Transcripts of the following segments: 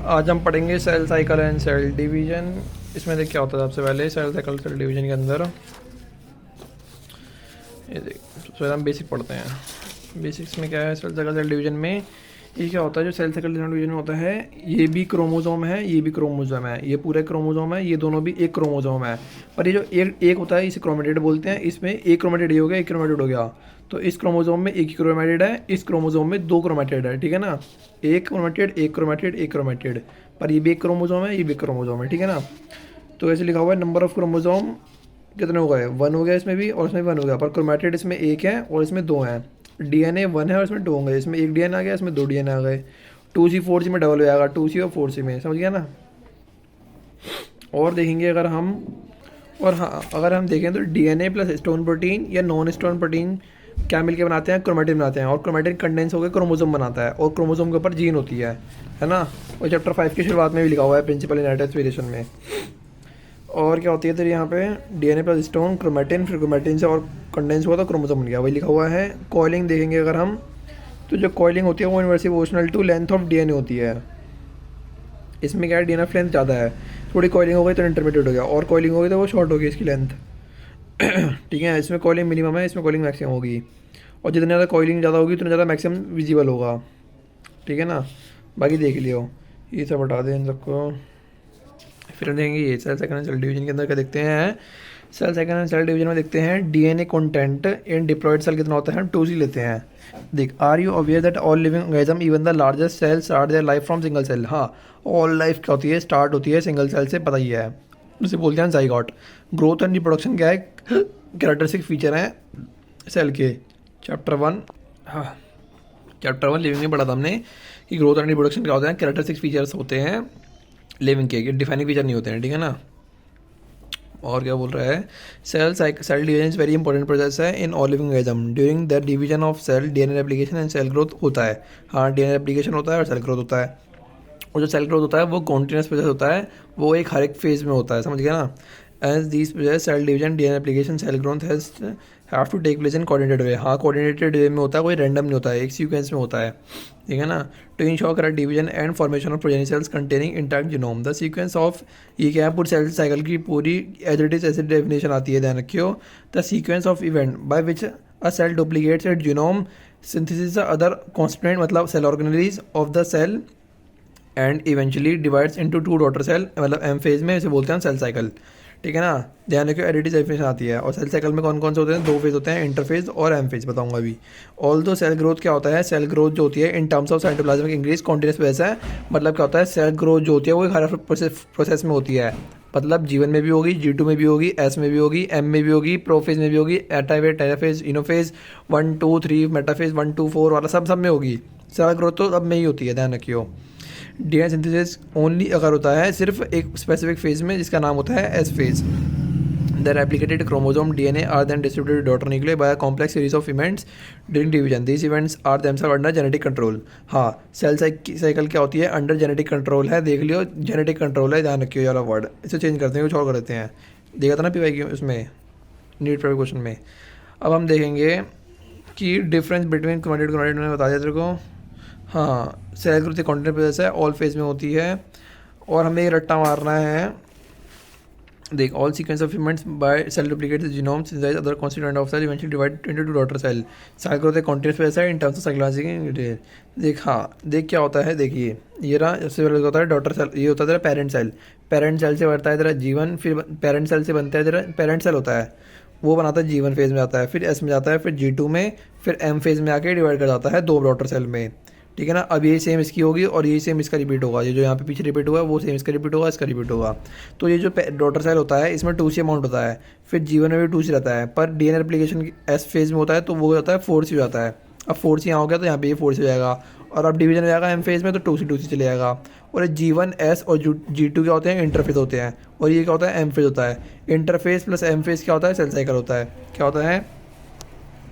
आज हम पढ़ेंगे cell cycle and cell division. इसमें देख क्या होता है सबसे पहले सेल साइकिल सेल डिवीजन के अंदर। ये देख सबसे पहले हम बेसिक पढ़ते हैं। बेसिक्स में क्या है सेल साइकिल सेल डिवीजन में, ये क्या होता है जो सेल साइकिल डिवीजन में होता है, ये भी क्रोमोसोम है, ये भी क्रोमोसोम है, ये पूरा क्रोमोसोम है, ये दोनों भी एक क्रोमोसोम है। पर ये जो एक होता है इसे क्रोमेटिड बोलते हैं। इसमें एक क्रोमेटिड ये हो गया, एक क्रोमेटिड हो गया। तो इस क्रोमोसोम में एक ही क्रोमेटिड है, इस क्रोमोसोम में दो क्रोमेटिड है, ठीक है ना। एक क्रोमेटिड, एक क्रोमेटिड, एक क्रोमेटिड। पर ये भी एक क्रोमोसोम है, ये भी क्रोमोसोम है, ठीक है ना। तो ऐसे लिखा हुआ है नंबर ऑफ क्रोमोसोम कितने हो गए, 1 हो गया इसमें भी और इसमें भी 1 हो गया। पर क्रोमेटिड इसमें एक है और इसमें 2 हैं। डीएनए 1 है और इसमें 2 होंगे। इसमें एक डीएनए आ गया, इसमें 2 डीएनए आ गए। 2C 4C में डबल हो जाएगा, 2C और 4C में, समझ गया ना। और देखेंगे अगर हम, और हाँ अगर हम देखें तो डीएनए प्लस स्टोन प्रोटीन या नॉन स्टोन प्रोटीन क्या मिलके बनाते हैं, क्रोमेटिन बनाते हैं। और क्रोमेटिन कंडेंस होकर क्रोमोसोम बनाता है और क्रोमोसोम के ऊपर जीन होती है ना। और चैप्टर 5 की शुरुआत में भी लिखा हुआ है प्रिंसिपल इन एस्पिरेशन में। और क्या होती है तेरे यहाँ पे डीएनए प्लस स्टोन क्रोमेटिन, फिर क्रोमेटिन से और कंडेंस हुआ तो क्रोमोसोम बन गया, वही लिखा हुआ है। कॉइलिंग देखेंगे अगर हम, तो जो कॉइलिंग होती है वो inversely proportional to length of DNA होती है। इसमें क्या है डीएनए लेंथ ज़्यादा है, थोड़ी कॉइलिंग हो गई तो इंटरमीडिएट हो गया, और कॉइलिंग हो गई तो वो शॉर्ट हो गई इसकी लेंथ। ठीक है, इसमें कॉइलिंग मिनिमम है, इसमें कॉइलिंग मैक्सिमम होगी। और जितनी ज़्यादा कॉइलिंग ज़्यादा होगी उतना ज़्यादा मैक्सिमम विजिबल होगा, ठीक है ना। बाकी देख लियो, ये सब हटा दें इन सबको। फिर हम देखेंगे ये cell cycle and cell division के अंदर क्या देखते हैं। Cell cycle and cell division में देखते हैं DNA content in diploid cell कितना होता है, हम 2C लेते हैं। देख, are you aware that all living organism even the largest cell start their life from single cell. हाँ, ऑल लाइफ क्या होती है, स्टार्ट होती है सिंगल सेल से, पता ही है। उसे बोलते हैं जाइगोट। ग्रोथ एंड रिप्रोडक्शन क्या है, कैरेक्टरिस्टिक फीचर हैं सेल के। चैप्टर 1, हाँ चैप्टर 1 लिविंग में पढ़ा था हमने कि ग्रोथ एंड रिप्रोडक्शन क्या होते हैं, कैरेक्टरिस्टिक फीचर्स होते हैं लिविंग के, डिफाइनिंग फीचर नहीं होते हैं, ठीक है ना। और क्या बोल रहा है, cell division is very important process है in all living organism. During the division of cell DNA replication and cell growth होता है। हाँ, डीएनए रेप्लिकेशन होता है और सेल ग्रोथ होता है। और जो सेल ग्रोथ होता है वो कॉन्टिन्यूस प्रोसेस होता है, वो एक हर एक फेज में होता है, समझ गया ना। As this process cell division DNA replication cell growth have to take place in coordinated way. हाँ, कोऑर्डिनेटेड वे में होता है, कोई रैंडम नहीं होता है, एक सीक्वेंस में होता है, ठीक है ना। To ensure correct division and formation of progeny cells containing intact genome. The sequence of, ये क्या है, पूरी सेल साइकिल की पूरी एज इट इज ऐसी डेफिनेशन आती है, ध्यान रखियो। The sequence of event by which a cell duplicates its genome synthesis other constituent, मतलब cell organelles of the cell and eventually divides into 2 daughter cell, मतलब M phase में इसे बोलते हैं सेल साइकिल, ठीक है ना। ध्यान रखियो एडिटिव डेफिनेशन आती है। और सेल साइकिल में कौन कौन से होते हैं, 2 फेज होते हैं, इंटरफेज और एम फेज, बताऊंगा अभी। ऑल दो सेल ग्रोथ क्या होता है, सेल ग्रोथ जो होती है in terms of cytoplasmic increase continuous process है। मतलब क्या होता है, सेल ग्रोथ जो होती है वो एक हर प्रोसेस में होती है। मतलब जीवन में भी होगी, G2 में भी होगी, S में भी होगी, M में भी होगी, प्रोफेज में भी होगी, एटाफेज, टेराफेज, इनोफेज 1 2 3, मेटाफेज 1 2 4 वाला सब में होगी। सेल ग्रोथ तो सब में ही होती है, ध्यान रखियो। डीएनए सिंथेसिस ओनली अगर होता है सिर्फ एक स्पेसिफिक फेज में, जिसका नाम होता है S phase. The replicated chromosome DNA are then distributed daughter nuclear by a complex series of events during division. These events are themselves under genetic control. हाँ, सेल साइकिल क्या होती है, अंडर जेनेटिक कंट्रोल है, देख लियो genetic control है, ध्यान रखियो यार वर्ड। इसे चेंज करते हैं, कुछ और कर देते हैं, देखा था ना पीवाई की उसमें नीट पेपर क्वेश्चन में। अब हम देखेंगे कि डिफरेंस बिटवीन क्रोमेटिड मैंने बता दिया तेरे को। हाँ, सेल ग्रोथ एक कॉन्टिन्यूस प्रोसेस है, ऑल फेज में होती है। और हमें रट्टा मारना है, देख, all sequence of events by cell duplicate the genome synthesise other constituent of cell eventually divide into 2 daughter cell. Cell growth एक कॉन्टिन्यूस प्रोसेस है इन टर्म्स ऑफ साइकोलॉजिकल। देख, हाँ देख क्या होता है, देखिए ये रहा, सबसे पहले होता है डॉटर सेल, ये होता है तेरा पेरेंट सेल। पेरेंट सेल से बढ़ता है तेरा जीवन, फिर पेरेंट सेल से बनता है तेरा पेरेंट सेल होता है, वो बनाता है जीवन फेज में आता है, फिर एस में जाता है, फिर G2 में, फिर एम फेज में आके डिवाइड कर जाता है 2 डॉटर सेल में, ठीक है ना। अब ये सेम इसकी होगी और ये सेम इसका रिपीट होगा, ये जो यहाँ पे पीछे रिपीट हुआ है वो सेम इसका रिपीट होगा, इसका रिपीट होगा। तो ये जो डॉटर सेल होता है इसमें 2C अमाउंट होता है, फिर जीवन में भी 2C रहता है, पर डीएनए रेप्लिकेशन एस फेज में होता है तो वो होता है 4C हो जाता है। अब 4C यहाँ हो गया तो यहाँ पे ये 4C हो जाएगा, और अब डिवीजन हो जाएगा एम फेज में तो 2C चले जाएगा। और G1 S और G2 क्या होते हैं, इंटरफेज होते हैं, और ये क्या होता है, एम फेज होता है। इंटरफेज प्लस एम फेज क्या होता है, सेल साइकिल होता है। क्या होता है,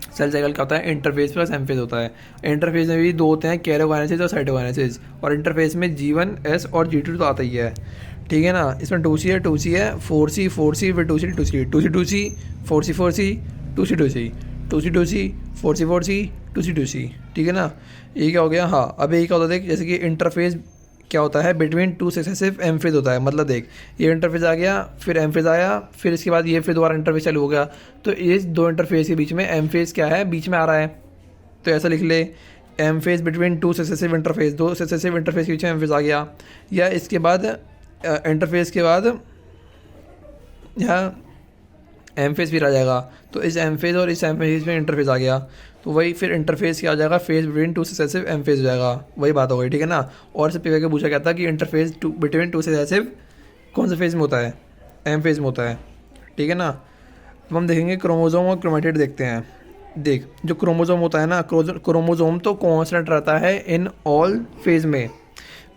सेल साइकिल क्या होता है, इंटरफेस प्लस एम फेज होता है। इंटरफेज में भी 2 होते हैं, कैरोकाइनेसिस और साइटोकाइनेसिस। और इंटरफेस में G1 S और G2 तो आता ही है, ठीक है ना। इसमें 2C है, 4C 4C, फिर 2C 2C 2C 2C 4C 4C 2C 2C 2C 2C 4C 4C 2C 2C, ठीक है ना। ये क्या हो गया। हाँ, अब ये क्या होता है, जैसे कि इंटरफेस क्या होता है, between two successive M phase होता है। मतलब देख, ये इंटरफेस आ गया, फिर एम फेज आया, फिर इसके बाद ये फिर दोबारा इंटरफेस चालू हो गया, तो इस दो इंटरफेस के बीच में एम फेज क्या है, बीच में आ रहा है। तो ऐसा लिख ले, M phase between two successive interface, दो सक्सेसिव इंटरफेस के बीच में एम फेज आ गया, या इसके बाद इंटरफेस के बाद यहाँ एम फेज फिर आ जाएगा। तो इस एम फेज और इस एम फेज में इंटरफेस आ गया, तो वही फिर इंटरफेस क्या आ जाएगा, phase between two successive M phase हो जाएगा, वही बात हो गई, ठीक है ना। और से पे के पूछा गया था कि interface two between two successive कौन से फेज में होता है, एम फेज में होता है, ठीक है ना। अब हम देखेंगे क्रोमोजोम और क्रोमेटिड देखते हैं। देख, जो क्रोमोजोम होता है ना, क्रोमोजोम तो कॉन्स्टेंट रहता है इन ऑल फेज में।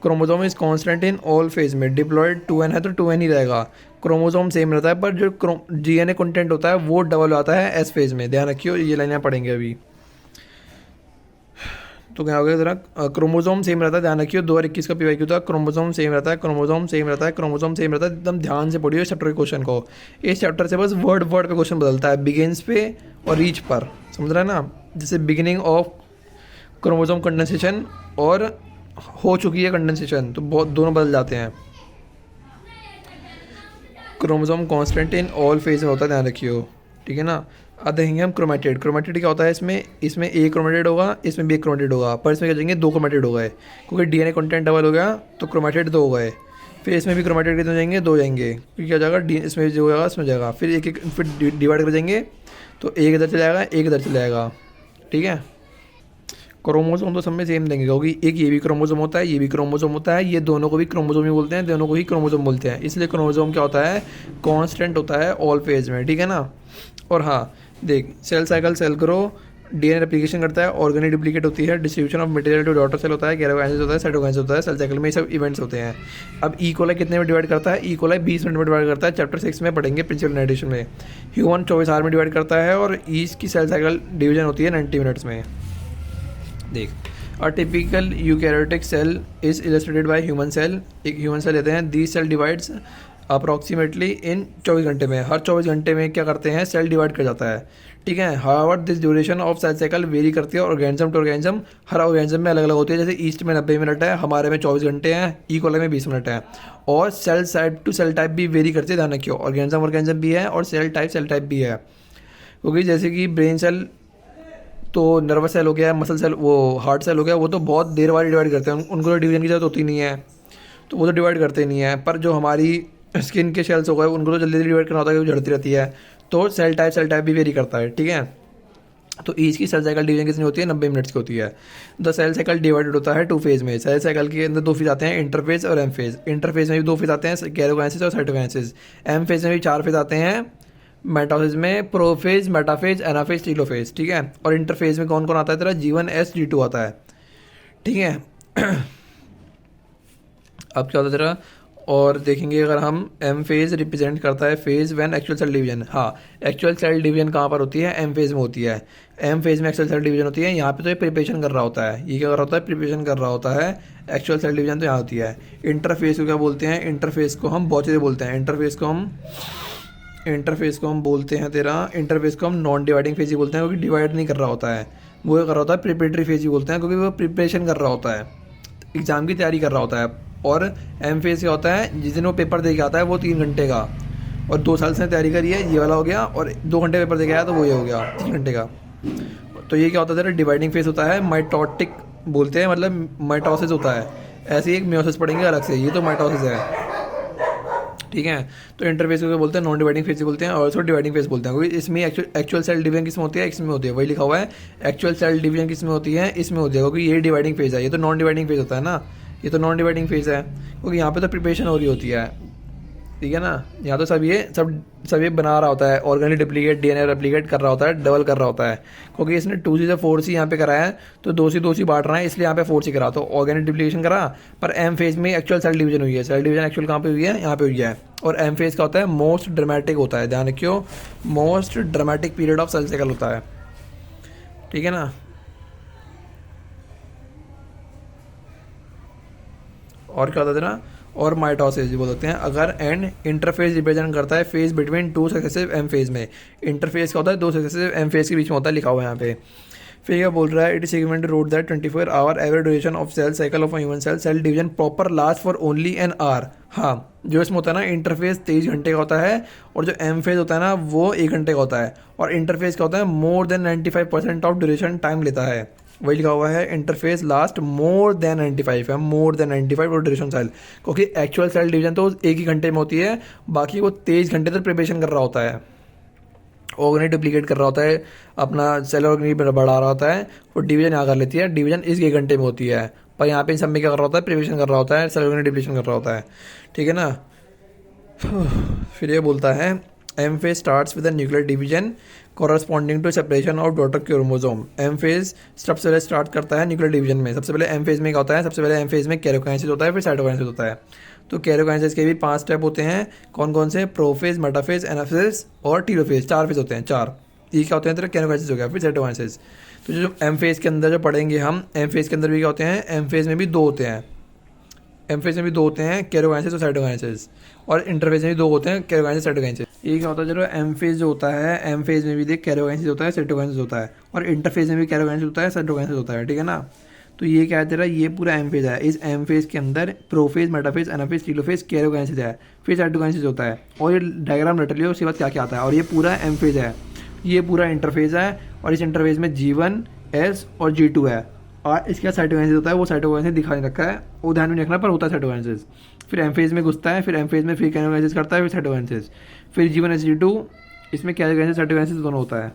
Chromosome is constant in all phase में। डिप्लॉयड 2n है तो 2n ही रहेगा। क्रोमोजोम सेम रहता है, पर जो डीएनए कंटेंट होता है वो डबल आता है एस फेज में। ध्यान रखियो, ये लाइनें पढ़ेंगे अभी। तो क्या हो गया जरा, क्रोमोजोम सेम रहता है, ध्यान रखियो। 2021 का पीवाईक्यू था, क्रोमोजोम सेम रहता है, क्रोमोजोम सेम रहता है, क्रोमोजोम सेम रहता है। एकदम ध्यान से पढ़ियो इस चैप्टर के क्वेश्चन को। इस चैप्टर से बस वर्ड वर्ड पे क्वेश्चन बदलता है, बिगिंस पे और रीच पर, समझ रहा है ना। जैसे बिगिनिंग ऑफ क्रोमोजोम कंडेंसेशन और हो चुकी है कंडेंसेशन, तो बहुत दोनों बदल जाते हैं। Chromosome constant in all phase में होता है, ध्यान रखियो, ठीक है ना। अब देखेंगे हम क्रोमेटिड। क्रोमेटिड क्या होता है, इसमें एक क्रोमेटिड होगा, इसमें भी एक क्रोमेटिड होगा, पर इसमें क्या जाएंगे, दो क्रोमेटिड हो गए, क्योंकि डीएनए कंटेंट डबल हो गया तो क्रोमेटिड दो हो गए। फिर इसमें भी क्रोमेटिड कितने जाएंगे, दो जाएंगे, क्योंकि क्या जाएगा, इसमें जो होगा इसमें जाएगा, फिर एक एक फिर डिवाइड कर जाएंगे, तो एक इधर चला जाएगा, एक इधर चला जाएगा, ठीक है। क्रोमोसोम तो सब में सेम देंगे, क्योंकि एक ये भी क्रोमोसोम होता है, ये भी क्रोमोसोम होता है, ये दोनों को भी क्रोमोसोम ही बोलते हैं, दोनों को ही क्रोमोसोम बोलते हैं। इसलिए क्रोमोसोम क्या होता है, कांस्टेंट होता है ऑल फेज में, ठीक है ना। और हाँ देख, cell cycle, cell grow, DNA replication करता है, ऑर्गेनिक डुप्लीकेट होती है, distribution of material to daughter cell होता है, कैरोकाइनेसिस होता है, साइटोकाइनेसिस होता है, सेल साइकिल में ये सब इवेंट्स होते हैं। अब ई कोलाई कितने में डिवाइड करता है, ई कोलाई 20 मिनट में डिवाइड करता है, चैप्टर 6 में पढ़ेंगे प्रिंसिपल नाइट्रेशन में। ह्यूमन 24 आवर में डिवाइड करता है, और ईस्ट की सेल साइकिल डिवीजन होती है 90 मिनट्स में। देख, a typical eukaryotic cell is illustrated by human cell. एक ह्यूमन सेल लेते हैं, the cell divides approximately in 24 घंटे में। हर 24 घंटे में क्या करते हैं, सेल डिवाइड कर जाता है, ठीक है। However this duration of cell cycle very करती है ऑर्गेनिज्म टू ऑर्गेनिज्म, हर ऑर्गेनिज्म में अलग अलग होती है। जैसे ईस्ट में 90 मिनट है, हमारे में 24 घंटे हैं, ई कोलाई में 20 मिनट है। और cell type to cell type भी वेरी करती है, ध्यान रखियो। ऑर्गेनिज्म भी है और सेल टाइप भी है, क्योंकि जैसे कि ब्रेन सेल तो नर्वस सेल हो गया, मसल सेल, वो हार्ट सेल हो गया, वो तो बहुत देर बाद डिवाइड करते हैं, उनको तो डिवीजन की जरूरत होती नहीं है, तो वो तो डिवाइड करते नहीं है। पर जो हमारी स्किन के सेल्स हो गए, उनको तो जल्दी डिवाइड करना होता है, क्योंकि झड़ती रहती है, तो सेल टाइप भी वेरी करता है, ठीक है। तो ईच की सेल साइकिल डिवीजन कितनी होती है, 90 मिनट्स की होती है। द सेल साइकिल डिवाइडेड होता है 2 फेज में। सेल साइकिल के अंदर 2 फेज आते हैं, इंटरफेज और एम फेज। इंटरफेज में भी 2 फेज आते हैं, कैरोकाइनेसिस और साइटोकाइनेसिस। एम फेज में भी 4 फेज आते हैं, मेटाफेज में प्रोफेज, मेटाफेज, एनाफेज, टीलोफेज, ठीक है। और इंटरफेज में कौन कौन आता है तेरा, G1, S, G2 आता है, ठीक है। अब क्या होता है तेरा, और देखेंगे अगर हम एम फेज रिप्रेजेंट करता है phase when actual cell division. हाँ, एक्चुअल सेल डिवीजन कहाँ पर होती है, एम फेज में होती है। एम फेज में एक्चुअल सेल डिवीजन होती है। यहाँ पे तो ये प्रिपरेशन कर रहा होता है, ये क्या कर रहा होता है, प्रिपरेशन कर रहा होता है। एक्चुअल सेल डिवीजन तो यहाँ होती है। इंटरफेज को क्या बोलते हैं, इंटरफेज को हम बहुत चीज़ें बोलते हैं। इंटरफेज को हम बोलते हैं तेरा, इंटरफेस को हम नॉन डिवाइडिंग फेज ही बोलते हैं, क्योंकि डिवाइड नहीं कर रहा होता है, वो कर रहा होता है प्रिपरेटरी फेज ही बोलते हैं, क्योंकि वो प्रिपरेशन कर रहा होता है, एग्जाम की तैयारी कर रहा होता है। और एम फेज क्या होता है, जिस दिन वो पेपर दे के आता है वो 3 घंटे का, और 2 साल से तैयारी करी है, ये वाला हो गया, और 2 घंटे पेपर दे के आया तो वो ये हो गया 3 घंटे का। तो ये क्या होता है तेरा, डिवाइडिंग फेज होता है, माइटोटिक बोलते हैं, मतलब माइटोसिस होता है। ऐसे ही एक म्योसिस पढ़ेंगे अलग से, ये तो माइटोसिस है, ठीक है। तो इंटरफेस को बोलते हैं नॉन डिवाइडिंग फेज बोलते हैं, और ऑल्सो डिवाइडिंग फेज बोलते हैं, क्योंकि इसमें एक्चुअल सेल डिवीजन किसमें होती है, इसमें होती है, वही लिखा हुआ है। एक्चुअल सेल डिवीजन किसमें होती है, इसमें होती है, क्योंकि ये डिवाइडिंग फेज है, ये तो नॉन डिवाइडिंग फेज होता है ना, ये तो नॉन डिवाइडिंग फेज है, क्योंकि यहाँ पे तो प्रिपरेशन हो रही होती है, ठीक है ना। यहाँ तो सब ये बना रहा होता है, ऑर्गेनिक डुप्लीकेट, डीएनए रेप्लिकेट कर रहा होता है, डबल कर रहा होता है, क्योंकि इसने 2C से 4C यहाँ पे कराया है, तो 2C बांट रहा है, इसलिए यहाँ पे 4C करा, तो ऑर्गेनिक डुप्लीकेशन करा। पर एम फेज में एक्चुअल सेल डिवीजन हुई है, सेल डिवीजन एक्चुअल कहाँ पे हुई है, यहाँ पे हुई है। और एम फेज का होता है मोस्ट ड्रामेटिक होता है, ध्यान रखियो, most dramatic period of cell cycle होता है, ठीक है ना। और क्या होता है ना, और माइटोसिस बोल सकते हैं अगर एंड इंटरफेस रिप्रेजेंट करता है phase between 2 successive M phase में। इंटरफेस का होता है 2 सक्सेसिव एम फेज के बीच में होता है, लिखा हुआ है यहाँ पे। फिर क्या बोल रहा है, it is equivalent to road that 24 hour average duration of cell cycle of human cell division proper last for only an hour. हाँ, जो इसमें होता है ना, इंटरफेस 23 घंटे का होता है और जो एम फेज होता है ना वो 1 घंटे का होता है, और इंटरफेस का होता है more than 95% of duration time लेता है। वही लिखा हुआ है, इंटरफेस लास्ट मोर देन 95 है, मोर देन 95 और ड्यूरेशन सेल, क्योंकि एक्चुअल सेल डिवीजन तो 1 ही घंटे में होती है, बाकी वो 23 घंटे तक प्रिपरेशन कर रहा होता है, ऑर्गेनिक डुप्लीकेट कर रहा होता है, अपना सेल ऑर्गेनिक बढ़ा रहा होता है, और डिवीजन यहाँ कर लेती है, डिवीजन इस 1 घंटे में होती है, पर यहाँ पे इन सब में क्या कर रहा होता है, प्रिपरेशन कर रहा होता है, सेल ऑर्गेनिक डिप्लीशन कर रहा होता है, ठीक है ना। फिर ये बोलता है, M phase starts with the nuclear division corresponding to separation of daughter chromosome. M phase सबसे पहले स्टार्ट करता है न्यूक्लियर डिवीजन में। सबसे पहले एम फेज में क्या होता है, सबसे पहले एम फेज में कैरोकाइनेसिस होता है, फिर साइटोकाइनेसिस होता है। तो कैरोकाइनेसिस के भी 5 स्टेप होते हैं, कौन कौन से, प्रोफेज, मेटाफेज, एनाफेज और टीलोफेज, 4 फेज होते हैं, 4। ये क्या होते हैं, तो कैरोकाइनेसिस हो गया, फिर साइटोकाइनेसिस। तो जो एम फेज के अंदर जो पढ़ेंगे हम, एम फेज के अंदर भी क्या होते हैं, एम फेज में भी 2 होते हैं, एम फेज में भी 2 होते हैं, कैरोकाइनेसिस और साइटोकाइनेसिस, और इंटरफेज में भी 2 होते हैं, कैरोकाइनेसिस, साइटोकाइनेसिस। ये क्या होता है, जो एम फेज जो होता है, एम फेज में भी देख कैरोकाइनेसिस होता है, साइटोकाइनेसिस होता है, और इंटरफेज में भी कैरोकाइनेसिस होता है, साइटोकाइनेसिस होता है, ठीक है ना। तो ये क्या है तेरा, ये पूरा एम फेज है, इस एम फेज के अंदर प्रोफेज, मेटाफेज, एनाफेज, टीलोफेज, कैरोकाइनेसिस है, फिर साइटोकाइनेसिस होता है, और ये डायग्राम रट लियो, उसके बाद क्या क्या आता है, और ये पूरा एम फेज है, ये पूरा इंटरफेज है, और इस इंटरफेज में G1, S और G2 है, और इसके साइटोकाइनेसिस होता है, वो साइटोकाइनेसिस दिखा नहीं रखा है, वो ध्यान में रखना, पर होता है साइटोकाइनेसिस। फिर एम फेज में घुसता है, फिर एम फेज में फिर कैरोकाइनेसिस करता है, फिर साइटोकाइनेसिस, फिर G1 G2, इसमें कैरोकाइनेसिस साइटोकाइनेसिस दोनों होता है।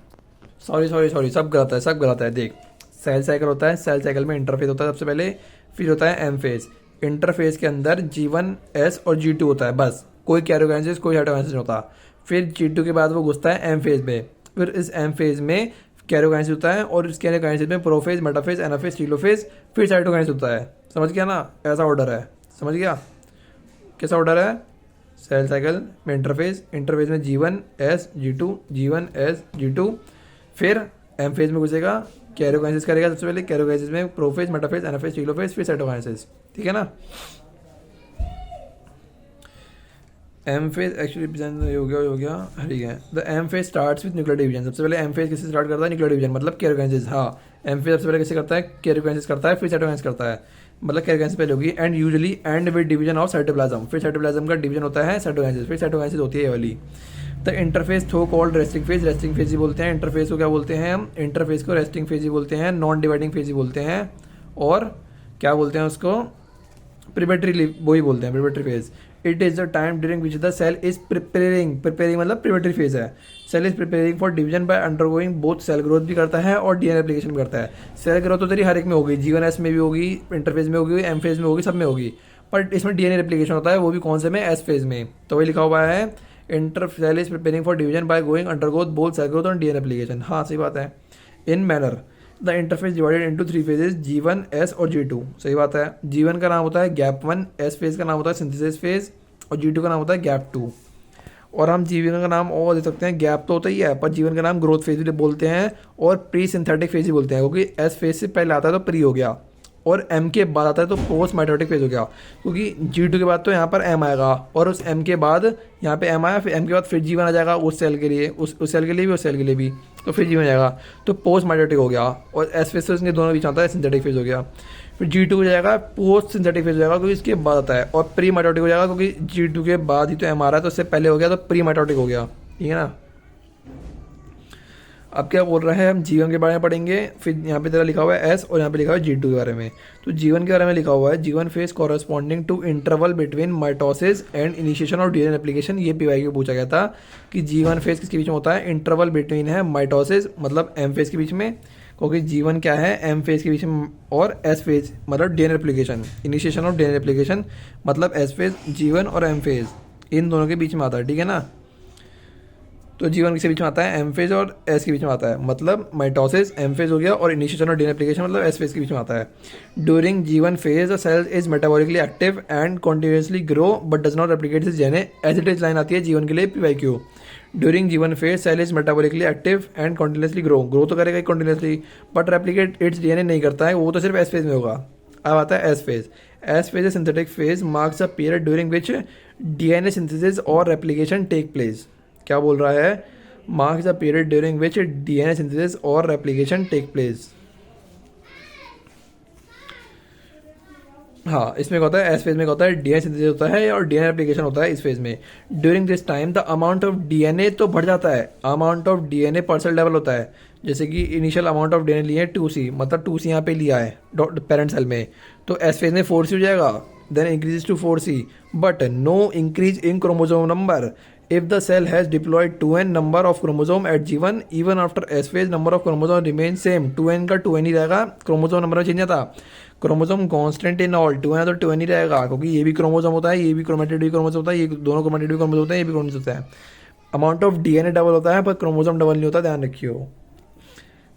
सॉरी सब गलत है, सब गलत है। देख, सेल साइकिल होता है, सेल साइकिल में इंटरफेज होता है सबसे पहले, फिर होता है एम फेज, इंटरफेज के अंदर G1, S और G2 होता है, बस, कोई कैरोकाइनेसिस कोई साइटोकाइनेसिस नहीं होता। फिर G2 के बाद वो घुसता है एम फेज में, फिर इस एम फेज में कैरोकाइनेसिस होता है, और इस कैरोकाइनेसिस में प्रोफेज, मेटाफेज, एनाफेज, टीलोफेज, फिर साइटोकाइनेसिस होता है। समझ गया ना, ऐसा ऑर्डर है, समझ गया कैसा ऑर्डर है। सेल साइकिल में इंटरफेज, इंटरफेज में G1, S, G2, G1, S, G2, फिर एम फेज में घुसेगा, कैरोकाइनेसिस करेगा सबसे पहले, कैरोकाइनेसिस में प्रोफेज, मेटाफेज, एनाफेज, टीलोफेज, फिर साइटोकाइनेसिस, ठीक है ना। एम फेज एक्चुअली हो गया, ठीक है। The M phase starts with nuclear division. सबसे पहले एम फेज किससे स्टार्ट करता है, न्यूक्लियर डिवीजन, मतलब कैरोकाइनेसिस। हाँ, एम फेज सबसे पहले किससे करता है, कैरोकाइनेसिस करता है, फिर साइटोकाइनेसिस करता है, मतलब कैरोकाइनेसिस पहले होगी, and usually end with division of cytoplasm, फिर साइटोप्लाज्म का डिवीजन होता है साइटोकाइनेसिस, फिर साइटोकाइनेसिस होती है ये वाली। The interphase though called resting phase, resting phase ही बोलते हैं इंटरफेस को, क्या बोलते हैं हम, इंटरफेस को रेस्टिंग फेज ही बोलते हैं, नॉन डिवाइडिंग फेज ही बोलते हैं, और क्या बोलते हैं उसको, प्रिपेटरी, वो ही बोलते हैं preparatory phase. It is the time during which the cell is preparing मतलब प्रिपेटरी फेज है, cell is preparing for division by undergoing both, cell growth भी करता है और डीएनए एप्लीकेशन भी करता है। सेल ग्रोथ तो तेरी हर एक में होगी, G1, S में भी होगी, इंटरफेज में होगी, एम फेज में होगी, सब में होगी, बट इसमें डीएनए एप्लीकेशन होता है, वो भी कौन से में, एस फेज में। तो वही लिखा हुआ है, inter cell is preparing for division by going undergoes both cell growth और डीएनए एप्लीकेशन। हाँ सही बात है। In manner the interphase divided into 3 phases, G1, S और G2। सही बात है। G1 का नाम होता है गैप 1, S फेज का नाम होता है सिंथेसिस फेज, और G2 का नाम होता है गैप 2। और हम G1 का नाम और दे सकते हैं, गैप तो होता ही है, पर G1 का नाम ग्रोथ फेज भी बोलते हैं और प्री सिंथेटिक फेज ही बोलते हैं, क्योंकि S फेज से पहले आता है तो प्री हो गया, और M के बाद आता है तो पोस्ट माइटोटिक फेज हो गया, क्योंकि G2 के बाद तो यहाँ पर M आएगा, और उस M के बाद यहाँ पे M आया, फिर M के बाद फिर G1 आ जाएगा उस सेल के लिए, उस सेल के लिए भी, उस सेल के लिए भी, तो फिर G1 जाएगा, तो पोस्ट माइटोटिक हो गया, और S फेज से उसके दोनों बीच आता है सिंथेटिक फेज हो गया। फिर G2 हो जाएगा पोस्ट सिंथेटिक फेज हो जाएगा, क्योंकि इसके बाद आता है, और प्री माइटोटिक हो जाएगा, क्योंकि G2 के बाद ही तो M आ रहा है, तो उससे पहले हो गया तो प्री माइटोटिक हो गया, ठीक है ना। अब क्या बोल रहा है, हम G1 के बारे में पढ़ेंगे, फिर यहाँ पे तेरा लिखा हुआ है S और यहाँ पे लिखा हुआ है G2 के बारे में। तो G1 के बारे में लिखा हुआ है, G1 phase corresponding to interval between mitosis and initiation of DNA application. ये PY को पूछा गया था कि G1 फेज किसके बीच में होता है, इंटरवल बिटवीन है माइटोसिस मतलब M फेज के बीच में, क्योंकि G1 क्या है, M फेज के बीच में, और S फेज मतलब DNA application, initiation of DNA application मतलब S फेज, G1 और M फेज इन दोनों के बीच में आता है, ठीक है ना। तो G1 के बीच में आता है, एम फेज और एस के बीच में आता है, मतलब माइटोसिस एम फेज हो गया, और इनिशिएशन और डीएनए एप्लीकेशन मतलब एस फेज के बीच में आता है। During G1 phase the cell is metabolically active and continuously grow but does not replicate this DNA, as it is line आती है G1 के लिए PYQ। During G1 phase cell is metabolically active and continuously grow तो करेगा continuously, but replicate its DNA नहीं करता है, वो तो सिर्फ एस फेज में होगा। अब आता है S phase. S phase A synthetic phase marks a period during which DNA synthesis और रेप्लिकेशन टेक प्लेस। क्या बोल रहा है, marks the period during which DNA synthesis और replication take place। हाँ, इसमें क्या होता है, एस फेज में क्या होता है, डीएनए सिंथेसिस होता है और डीएनए एप्लीकेशन होता है इस फेज में। During this time the amount of DNA तो बढ़ जाता है, amount of DNA per cell double होता है। जैसे कि इनिशियल अमाउंट ऑफ डीएनए लिए 2C, मतलब 2C यहाँ पे लिया है पेरेंट सेल में, तो एस फेज में 4C हो जाएगा, then increase to 4C, but no increase in chromosome number. If the cell has deployed 2n number of chromosome at G1, even after S phase number of chromosome remains same, 2n का 2n ही रहेगा, chromosome number में change आता, chromosome constant in all, 2n है तो 2n ही रहेगा, क्योंकि ये भी क्रोमोसोम होता है, ये भी क्रोमेटिड भी क्रोमोसोम होता है, ये दोनों क्रोमेटिड भी क्रोमोसोम होते हैं, ये भी क्रोमोसोम होता है। अमाउंट ऑफ डीएनए डबल होता है पर क्रोमोसोम डबल नहीं होता, ध्यान रखियो।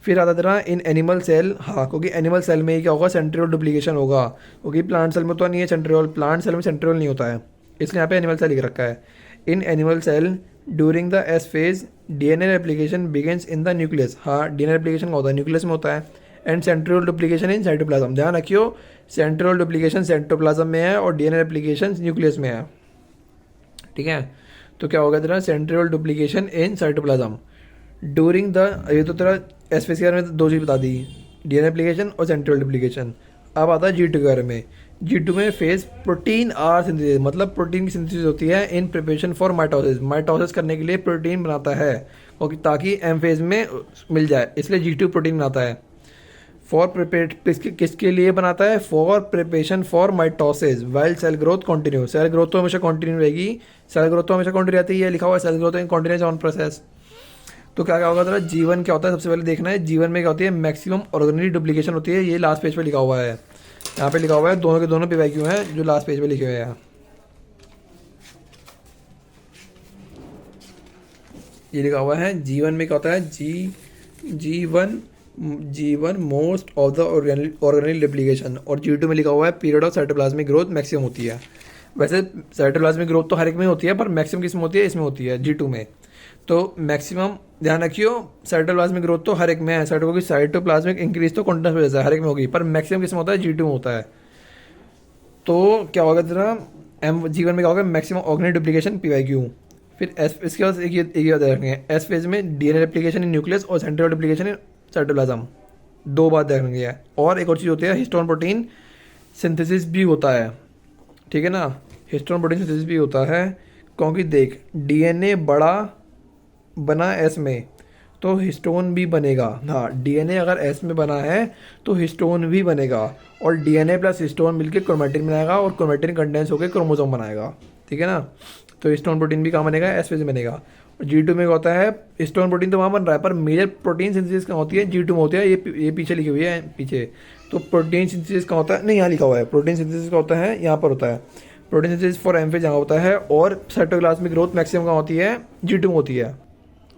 फिर आता था इन एनिमल सेल, हाँ, क्योंकि एनिमल सेल में ही क्या होगा, सेंट्रियोल डुप्लीकेशन होगा, क्योंकि प्लांट सेल में तो नहीं है सेंट्रियोल, प्लांट सेल में सेंट्रियोल नहीं होता है, इसलिए यहाँ पे एनिमल सेल लिख रखा है। In animal cell during the S phase DNA replication begins in the nucleus, हाँ, डीएनए रेप्लिकेशन होता है न्यूक्लियस में होता है, and centriole duplication in cytoplasm, ध्यान रखियो, सेंट्रियोल डुप्लीकेशन साइटोप्लाज्म में है और डीएनए रेप्लिकेशन न्यूक्लियस में है, ठीक है। तो क्या होगा तेरा, centriole duplication in cytoplasm during the, ये तो तेरा एस फेज के बारे में दो चीज़ बता दी, डीएनए रेप्लिकेशन और सेंट्रियोल डुप्लीकेशन। अब आता है G2 के बारे में। G2 में फेज प्रोटीन आर सिंथेसिस, मतलब प्रोटीन की सिंथेसिस होती है in preparation for mitosis, mitosis करने के लिए प्रोटीन बनाता है, और ताकि एम फेज में मिल जाए, इसलिए G2 प्रोटीन बनाता है। फॉर प्रिपेयर किसके लिए बनाता है, for preparation for mitosis while cell growth continue, cell growth तो हमेशा कंटिन्यू रहेगी, सेल ग्रोथ तो हमेशा कंटिन्यू रहती है, लिखा हुआ है cell growth in continuous on process. तो क्या क्या होगा तेरा, जीवन क्या होता है, सबसे पहले देखना है जीवन में क्या होती है, मैक्सिमम ऑर्गेनिक डुप्लीकेशन होती है, ये लास्ट पेज पे लिखा हुआ है, यहाँ पे लिखा हुआ है, दोनों के दोनों PYQ हैं जो लास्ट पेज पे लिखे हुए हैं। ये लिखा हुआ है जीवन में क्या होता है, G1 most of the organic duplication, और G2 में लिखा हुआ है period of cytoplasmic growth maximum होती है। वैसे साइटोप्लाज्मिक ग्रोथ तो हर एक में होती है, पर मैक्सिमम किस में होती है, इसमें होती है G2 में। तो मैक्सिमम ध्यान रखियो, साइटोप्लाज्मिक ग्रोथ तो हर एक में है, साइटोप्लाज्मिक इंक्रीज तो कॉन्टिन्यूस बेसिस है, हर एक में होगी, पर मैक्सिमम किस में होता है, G2 में होता है। तो क्या होगा तेरा, G1 में क्या होगा, मैक्सिमम ऑर्गेनिक डुप्लीकेशन PYQ। फिर एस, इसके बाद एक बात रखेंगे, एस फेज में डीएनए रेप्लिकेशन इन न्यूक्लियस और सेंट्रियोल डुप्लीकेशन इन साइटोप्लाज्म, दो बात देखेंगे। और एक और चीज़ होती है, हिस्टोन प्रोटीन सिंथेसिस भी होता है, ठीक है ना, हिस्टोन प्रोटीन सिंथेसिस भी होता है, क्योंकि देख डीएनए बना एस में तो हिस्टोन भी बनेगा, हाँ, डीएनए अगर एस में बना है तो हिस्टोन भी बनेगा, और डीएनए प्लस हिस्टोन मिलकर क्रोमेटिन बनाएगा, और क्रोमेटिन कंडेंस होकर क्रोमोसोम बनाएगा, ठीक है ना। तो हिस्टोन प्रोटीन भी कहाँ बनेगा, एस फेज में बनेगा। और G2 में होता है, हिस्टोन प्रोटीन तो वहाँ बन रहा है, पर मेजर प्रोटीन सिंथेसिस कहाँ होती है, G2 में होती है, ये पीछे लिखी हुई है पीछे। तो प्रोटीन सिंथेसिस कहाँ होता है, नहीं, यहाँ लिखा हुआ है, प्रोटीन सिंथेसिस का होता है, यहाँ पर होता है, protein synthesis for M phase यहाँ होता है, और साइटोप्लाज्मिक ग्रोथ मैक्सिमम कहाँ होती है, G2 में होती है।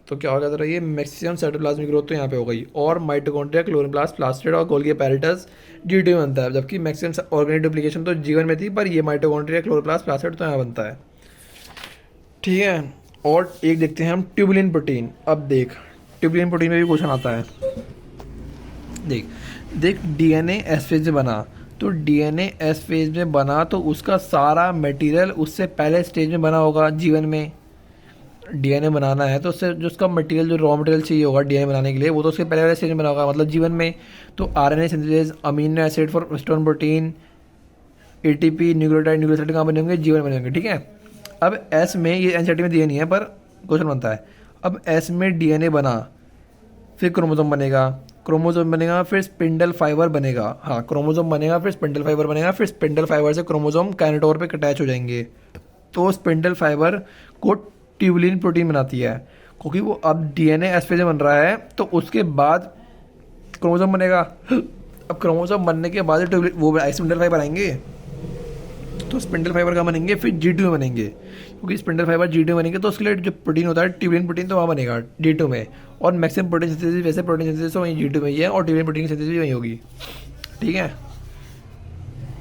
तो क्या होगा, ये मैक्सिमम साइटोप्लाज्मिक ग्रोथ तो यहाँ पे हो गई, और माइटोकॉन्ड्रिया, क्लोरोप्लास्ट, प्लास्टिड और गोल्गी अपैरेटस G2 में बनता है, जबकि मैक्सिमम ऑर्गेनिक डुप्लीकेशन तो G1 में थी, पर ये माइटोकॉन्ड्रिया, क्लोरोप्लास्ट, प्लास्टिड तो यहाँ बनता है, ठीक है। और एक देखते हैं हम ट्यूबुलिन प्रोटीन। अब देख, ट्यूबुलिन प्रोटीन में भी क्वेश्चन आता है, देख डीएनए एस फेज में बना, तो डीएनए एस फेज में बना तो उसका सारा मटेरियल उससे पहले स्टेज में बना होगा, G1 में डीएनए बनाना है तो उससे जो उसका मटेरियल, जो रॉ मटेरियल चाहिए होगा डीएनए बनाने के लिए, वो तो उसके पहले वाले स्टेज में बना होगा, मतलब G1 में। तो RNA synthesis, amino acid for histone protein, ATP, nucleotide कहाँ बने होंगे, G1 बने होंगे, ठीक है। अब एस में, ये एनसीईआरटी में दिया नहीं है पर क्वेश्चन बनता है, अब एस में डीएनए बना, फिर क्रोमोसोम बनेगा, फिर स्पिंडल फाइबर बनेगा, हाँ, क्रोमोसोम बनेगा, फिर स्पिंडल फाइबर बनेगा, फिर स्पिंडल फाइबर से क्रोमोसोम काइनेटोर पे अटैच हो जाएंगे, तो स्पिंडल फाइबर को ट्यूबुलिन प्रोटीन बनाती है, क्योंकि वो अब डीएनए एस फेज में बन रहा है, तो उसके बाद क्रोमोसोम बनेगा। अब क्रोमोसोम बनने के बाद वो स्पिंडल फाइबर आएंगे, तो स्पिंडल फाइबर का बनेंगे, फिर G2 में बनेंगे, क्योंकि स्पिंडल फाइबर G2 में बनेंगे, तो उसके लिए जो प्रोटीन होता है ट्यूबुलिन प्रोटीन, तो वहाँ बनेगा G2 में। और मैक्सिमम प्रोटीन सिंथेसिस, वैसे प्रोटीन सिंथेसिस तो वहीं G2 में ही है, और ट्यूबुलिन प्रोटीन की सिंथेसिस भी वहीं होगी, ठीक है।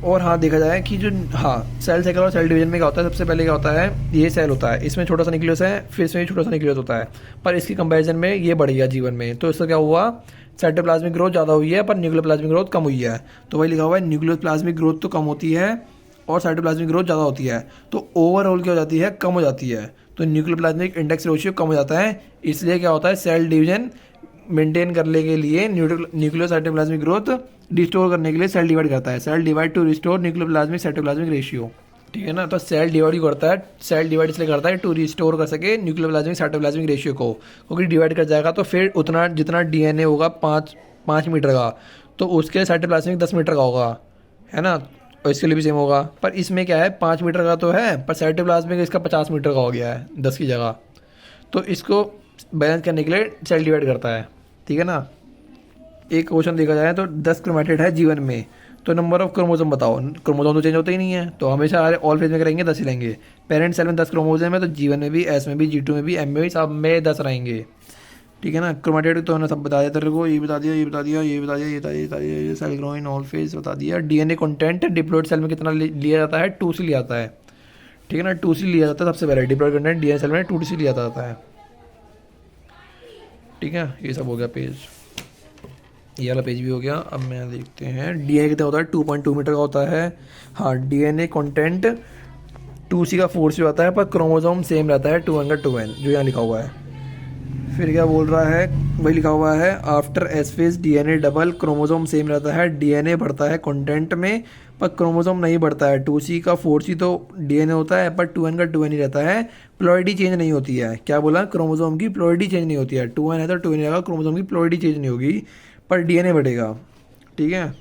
और हाँ, देखा जाए कि जो, हाँ, सेल साइकिल और सेल डिवीजन में क्या होता है, सबसे पहले क्या होता है, ये सेल होता है, इसमें छोटा सा न्यूक्लियस है, फिर इसमें छोटा सा न्यूक्लियस होता है, पर इसकी कंपैरिजन में ये बढ़ गया G1 में, तो इसका क्या हुआ, साइटोप्लाज्मिक ग्रोथ ज़्यादा हुई है पर न्यूक्लियोप्लाज्मिक ग्रोथ कम हुई है। तो वही लिखा हुआ है, न्यूक्लियोप्लाज्मिक ग्रोथ तो कम होती है और साइटोप्लाज्मिक ग्रोथ ज़्यादा होती है, तो ओवरऑल क्या हो जाती है, कम हो जाती है, तो न्यूक्लियोप्लाज्मिक इंडेक्स रेशियो कम हो जाता है, इसलिए क्या होता है, सेल डिवीजन मेंटेन करने के लिए न्यूक्लियो साइटोप्लाज्मिक ग्रोथ रिस्टोर करने के लिए सेल डिवाइड करता है। Cell divide to restore nucleoplasmic cytoplasmic ratio, ठीक है ना। तो सेल डिवाइड करता है, सेल डिवाइड इसलिए करता है टू रिस्टोर कर सके न्यूक्लियोप्लाज्मिक साइटोप्लाज्मिक रेशियो को, क्योंकि डिवाइड कर जाएगा तो फिर उतना जितना डीएनए होगा 5 मीटर का, तो उसके साइटोप्लाज्मिक 10 मीटर का होगा, है ना। और इसके लिए भी सेम होगा, पर इसमें क्या है 5 मीटर का तो है, पर साइटोप्लाज्मिक इसका 50 मीटर का हो गया है 10 की जगह। तो इसको बैलेंस करने के लिए सेल डिवाइड करता है, ठीक है ना। एक क्वेश्चन देखा जाए तो 10 क्रोमैटिड है जीवन में, तो नंबर ऑफ क्रोमोसोम बताओ। क्रोमोसोम तो चेंज होते ही नहीं है, तो हमेशा ऑल फेज में करेंगे 10 ही लेंगे। पेरेंट सेल में 10 क्रोमोसोम है, तो जीवन में भी, एस में भी, G2 में भी, M में भी, सब में 10 रहेंगे, ठीक है ना। क्रोमैटिड तो हमने सब बता दिया तेरे को, ये बता दिया, ये बता दिया, ये बता दिया, ये बता दिया, ये cell grow in all phase बता दिया। डीएनए कंटेंट डिप्लॉयड सेल में कितना लिया जाता है, 2C लिया जाता है, ठीक है ना। 2C लिया जाता है सबसे पहले, डिप्लॉयड कंटेंट डीएनए सेल में 2C लिया जाता है, ठीक है। ये सब हो गया पेज, ये वाला पेज भी हो गया। अब मैं देखते हैं डीएनए कितना होता है, 2.2 मीटर का होता है। हाँ, डीएनए कंटेंट 2C का 4C होता है, पर क्रोमोसोम सेम रहता है 2N जो यहाँ लिखा हुआ है। फिर क्या बोल रहा है, वही लिखा हुआ है, after S phase DNA double, chromosome same रहता है, डीएनए बढ़ता है कंटेंट में, पर क्रोमोसोम नहीं बढ़ता है। 2C का 4C तो डीएनए होता है, पर 2N का 2N ही रहता है, प्लॉइडी चेंज नहीं होती है। क्या बोला, क्रोमोसोम की प्लॉइडी चेंज नहीं होती है। 2N है तो 2N रहेगा, क्रोमोसोम की प्लॉइडी चेंज नहीं होगी, पर डीएनए बढ़ेगा, ठीक है।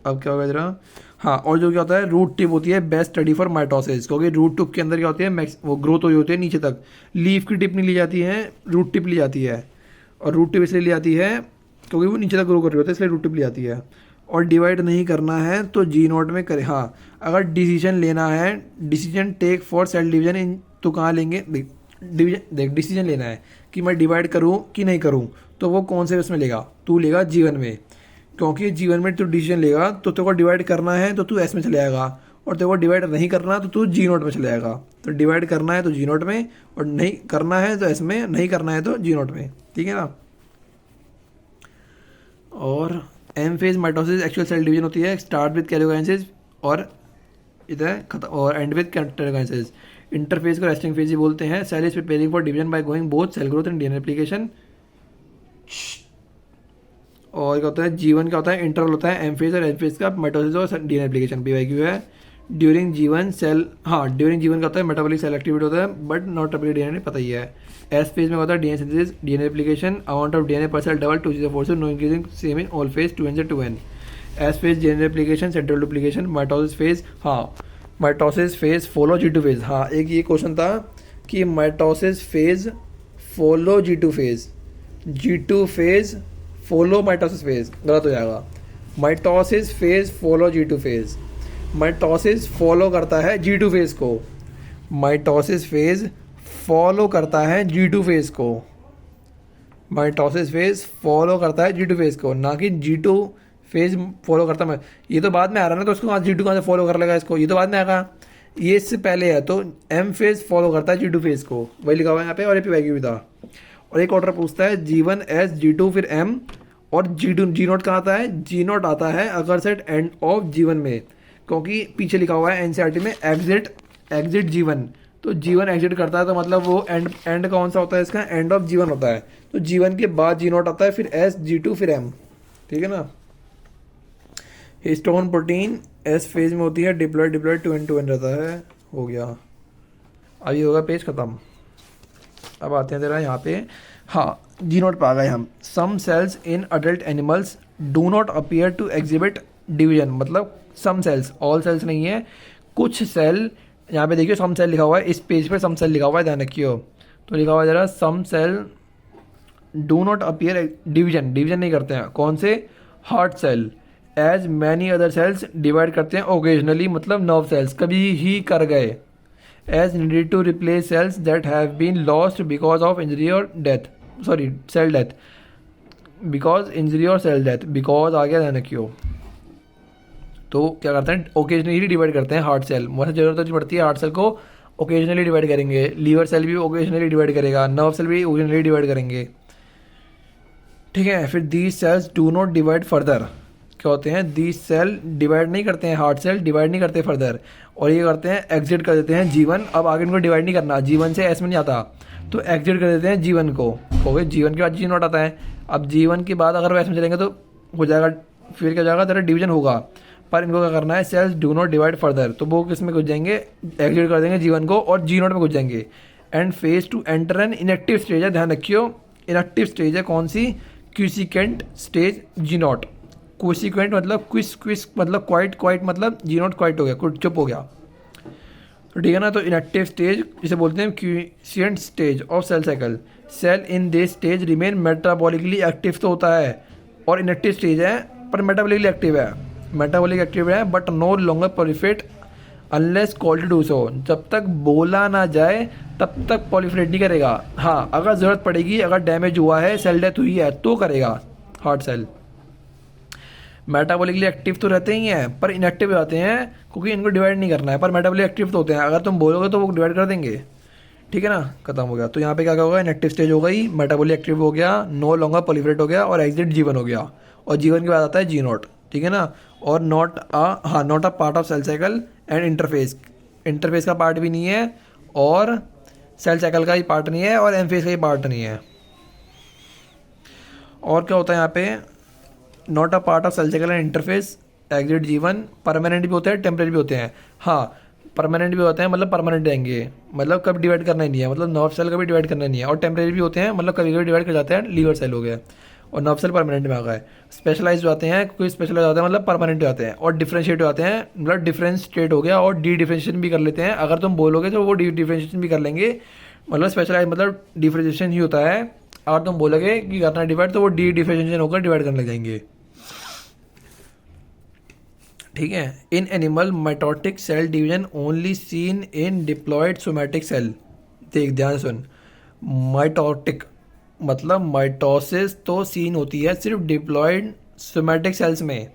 अब क्या होगा जरा, हाँ, और जो क्या होता है, रूट टिप होती है बेस्ट स्टडी फॉर माइटोसिस, क्योंकि रूट टिप के अंदर क्या होती है, वो ग्रोथ हो होती है नीचे तक। लीफ की टिप नहीं ली जाती है, रूट टिप ली जाती है, और रूट टिप इसलिए ली जाती है क्योंकि वो नीचे तक ग्रो कर रही होती है, इसलिए रूट टिप ली जाती है। और डिवाइड नहीं करना है तो G0 में करे। हाँ, अगर डिसीजन लेना है, decision take for cell division in, तो कहाँ लेंगे, देख डिसीजन लेना है कि मैं डिवाइड करूँ कि नहीं करूँ, तो वो कौन से उसमें लेगा, तू लेगा जीवन में, क्योंकि जीवन में तू डिसीजन लेगा तो तेरे को डिवाइड करना है तो तू एस में चले जाएगा, और तेरे को डिवाइड नहीं करना तो तू G0 में चले जाएगा। तो डिवाइड करना है तो G0 में, और नहीं करना है तो एस में, नहीं करना है तो G0 में, ठीक है ना। और M phase mitosis actual cell division होती है, स्टार्ट विद कैरियोकाइनेसिस और इधर खत्म, और एंड विद कैरियोकाइनेसिस। इंटरफेज को रेस्टिंग फेज ही बोलते हैं। Cell is preparing for division by going both cell growth and DNA replication. और क्या होता है, जीवन क्या होता है, इंटरवल होता है एम फेज और एन फेज का, माइटोसिस और डीएनए रेप्लिकेशन PYQ है। ड्यूरिंग जीवन सेल, हाँ, ड्यूरिंग जीवन का होता है मेटाबॉलिक सेल एक्टिविटी होता है, बट नॉट रेप्लिकेट डीएनए, पता ही है। एस फेज में होता है DNA synthesis, DNA replication, amount of DNA per cell double 2C से 4C, no increasing same in all phase 2N से 2N। S phase DNA replication, central duplication, mitosis phase. हाँ, mitosis phase follow G2 phase. हाँ, एक ये question था कि mitosis phase follow G2 phase, G2 phase follow mitosis phase, गलत हो जाएगा। Mitosis phase follow G2 phase, mitosis follow करता है G2 फेज को, माइटोसिस फेज फॉलो करता है G2 फेज को, माइटोसिस फेज फॉलो करता है G2 फेज को, ना कि G2 फेज फॉलो करता है। ये तो बाद में आ रहा है ना, तो उसको G2 कहाँ से फॉलो कर लेगा इसको, ये तो बाद में आएगा, ये इससे पहले है। तो एम फेज फॉलो करता है G2 फेज को, वही लिखा हुआ है यहाँ पे, और ये PYQ भी था। और एक ऑर्डर पूछता है G1 S G2 फिर M, और G0 कहाँ आता है, G0 आता है अगर सेट एंड ऑफ G1 में, क्योंकि पीछे लिखा हुआ है NCERT में एग्जिट G1, तो G1 एग्जिट करता है, तो मतलब वो एंड कौन सा होता है इसका, एंड ऑफ G1 होता है। तो G1 के बाद G0 आता है, फिर S G2 फिर M, ठीक है ना। हिस्टोन प्रोटीन एस फेज में होती है, डिप्लॉयड 2N रहता है, हो गया। अभी होगा पेज खत्म। अब आते हैं तेरा यहाँ पे, हाँ, G0 पे आ गए हम। Some cells in adult animals do not appear to exhibit division, मतलब सम सेल्स, ऑल सेल्स नहीं है, कुछ सेल, यहाँ पे देखिए सम सेल लिखा हुआ है, इस पेज पे सम सेल लिखा हुआ है, ध्यान रखियो। तो लिखा हुआ है जरा, some cell do not appear division नहीं करते हैं, कौन से, heart cell, as many other cells divide करते हैं ओकेजनली, मतलब नर्व सेल्स कभी ही कर गए, as needed to replace cells that have been lost because of injury और death, sorry cell death, because injury और सेल डेथ, बिकॉज आ गया, ध्यान रखियो। तो क्या करते हैं, ओकेजनली डिवाइड करते हैं हार्ट सेल, वैसे जरूरत नहीं पड़ती है हार्ट सेल को, ओकेजनली डिवाइड करेंगे। लीवर सेल भी ओकेजनली डिवाइड करेगा, नर्व सेल भी ओकेजनली डिवाइड करेंगे, ठीक है। फिर these cells do not divide further, क्या होते हैं, दीज सेल डिवाइड नहीं करते हैं, हार्ट सेल डिवाइड नहीं करते फर्दर, और ये करते हैं एग्जिट कर देते हैं G1। अब आगे इनको डिवाइड नहीं करना, G1 से S में नहीं आता, तो एग्जिट कर देते हैं G1 को, हो गए। G1 के बाद G0 आता है, अब G1 के बाद अगर वैसे में चलेंगे तो हो जाएगा, फिर क्या हो जाएगा तेरा डिवीजन होगा। पर इनको क्या करना है, sales do not divide further, तो वो किस में घुस जाएंगे, एग्जिट कर देंगे G1 को और G0 में घुस जाएंगे। And phase two enter an inactive stage है, ध्यान रखियो इनएक्टिव स्टेज है कौन सी, क्यूसिकेंट स्टेज G0। क्यूसिकेंट मतलब क्विस मतलब क्वाइट मतलब G0 क्वाइट हो गया, चुप हो गया, तो ठीक है ना। तो इनएक्टिव स्टेज जिसे बोलते हैं quiescent stage of cell cycle. Cell in this stage remain metabolically active तो होता है, और इनएक्टिव स्टेज है पर मेटाबॉलिकली एक्टिव है, मेटाबॉलिक एक्टिव है but no longer proliferate unless called to do so. जब तक बोला ना जाए तब तक प्रोलिफरेट नहीं करेगा। हाँ, अगर ज़रूरत पड़ेगी, अगर डैमेज हुआ है, सेल डेथ हुई है तो करेगा हार्ट सेल। मेटाबॉलिकली एक्टिव तो रहते ही हैं पर इनएक्टिव हो जाते हैं क्योंकि इनको डिवाइड नहीं करना है, पर मेटाबॉलिक एक्टिव तो होते हैं, अगर तुम बोलोगे तो वो डिवाइड कर देंगे, ठीक है ना। खत्म हो गया। तो यहाँ पे क्या होगा, इनएक्टिव स्टेज हो गई, मेटाबॉलिक एक्टिव हो गया, नो लॉन्गर प्रोलिफरेट हो गया और एग्जिट G1 हो गया, और G1 के बाद आता है G0, ठीक है ना। और not a part of cell cycle and interface का पार्ट भी नहीं है, और सेल साइकिल का ही पार्ट नहीं है, और एम फेज का ही पार्ट नहीं है। और क्या होता है यहाँ पे, not a part of cell cycle and interface exit G1। Permanent भी होते हैं, टेम्परेरी भी होते हैं। हाँ, परमानेंट भी होते हैं मतलब परमानेंट रहेंगे, मतलब कभी डिवाइड करना ही नहीं है, मतलब नर्व सेल कभी डिवाइड करना नहीं है। और टेम्परेरी भी होते हैं, मतलब कभी कभी डिवाइड कर जाते हैं, लीवर सेल हो गया, और नर्व सेल परमानेंट में आ गए। स्पेशलाइज हो जाते हैं, कोई स्पेशलाइज होते हैं मतलब परमानेंट हो जाते हैं, और डिफ्रेंशिएट हो जाते हैं मतलब डिफ्रेंशिएट हो गया, और डी डिफ्रेंशिएशन भी कर लेते हैं। अगर तुम बोलोगे तो वो डी डिफ्रेंशिएशन भी कर लेंगे, मतलब स्पेशलाइज मतलब डिफ्रेंशिएशन ही होता है। अगर तुम बोलोगे कि करना डिवाइड तो वो डी डिफ्रेंशिएशन होकर डिवाइड करने लग जाएंगे, ठीक है। In animal mitotic cell division only seen in diploid somatic cell. देख ध्यान सुन, माइटोटिक मतलब माइटोसिस तो सीन होती है सिर्फ डिप्लॉयड सोमैटिक सेल्स में।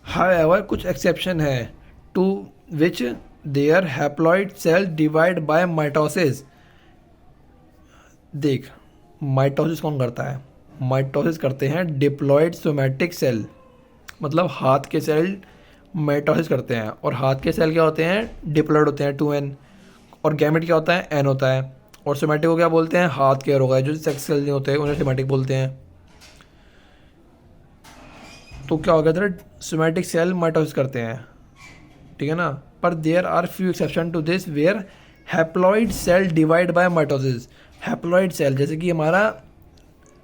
हाउएवर कुछ एक्सेप्शन है to which there haploid cell divide by mitosis. देख, माइटोसिस कौन करता है, माइटोसिस करते हैं डिप्लॉयड सोमैटिक सेल, मतलब हाथ के सेल माइटोसिस करते हैं, और हाथ के सेल क्या होते हैं, डिप्लॉयड होते हैं 2n, और गैमेट क्या होता है, n होता है। और सोमैटिक को क्या बोलते हैं, हाथ के रोग है जो सेक्स सेल नहीं होते हैं उन्हें सोमैटिक बोलते हैं। तो क्या हो गया तेरा, सोमैटिक सेल माइटोसिस करते हैं, ठीक है ना। पर there are few exception to this where haploid cell divide by mitosis. Haploid cell जैसे कि हमारा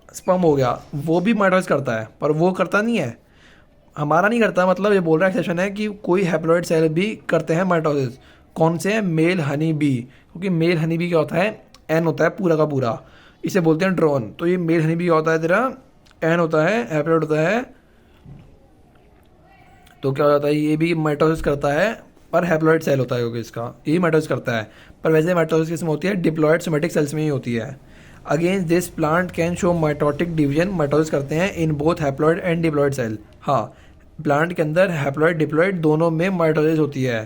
स्पर्म हो गया, वो भी माइटोसिस करता है पर वो करता नहीं है, हमारा नहीं करता। मतलब ये बोल रहा है एक्सेप्शन है कि कोई हैप्लॉइड सेल भी करते हैं माइटोसिस। कौन से हैं, मेल हनी बी, क्योंकि मेल हनी बी क्या होता है, एन होता है पूरा का पूरा, इसे बोलते हैं ड्रोन। तो ये मेल हनी बी क्या होता है तेरा, एन होता है, हैप्लॉइड होता है। तो क्या हो जाता है, ये भी माइटोसिस करता है पर हैप्लॉइड सेल होता है क्योंकि इसका यही माइटोसिस करता है। पर वैसे माइटोसिस किसमें होती है, डिप्लॉयड सोमैटिक सेल्स में ही होती है। Against this plant can show mitotic division, mitosis करते हैं in both haploid and diploid cell. हाँ, प्लांट के अंदर हैप्लॉइड डिप्लॉयड दोनों में माइटोसिस होती है।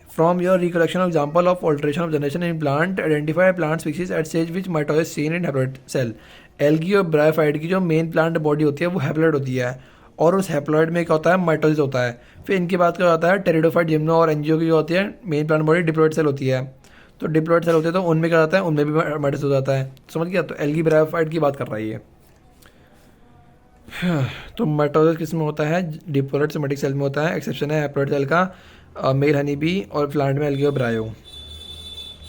From your recollection of example of alternation of generation in plant identify plant species at stage which mitosis seen in haploid cell. Algae और bryophyte की जो मेन प्लांट बॉडी होती है वो हैप्लॉइड होती है, और उस हैप्लॉइड में क्या होता है, माइटोसिस होता है। फिर इनकी बात क्या होता है, टेरिडोफाइट, जिम्नो और एनजीओ की जो होती है main plant body diploid cell होती है। तो डिप्लॉयड सेल होते हैं तो उनमें क्या होता है, उनमें भी माइटोसिस हो जाता है, समझ गया। तो एल्गी ब्रायोफाइट की बात कर रहा है ये। तो माइटोसिस किस में होता है, डिप्लॉयड सोमैटिक सेल में होता है। एक्सेप्शन है हैप्लॉइड सेल का, मेल हनी बी, और प्लांट में एल्गी और ब्रायो।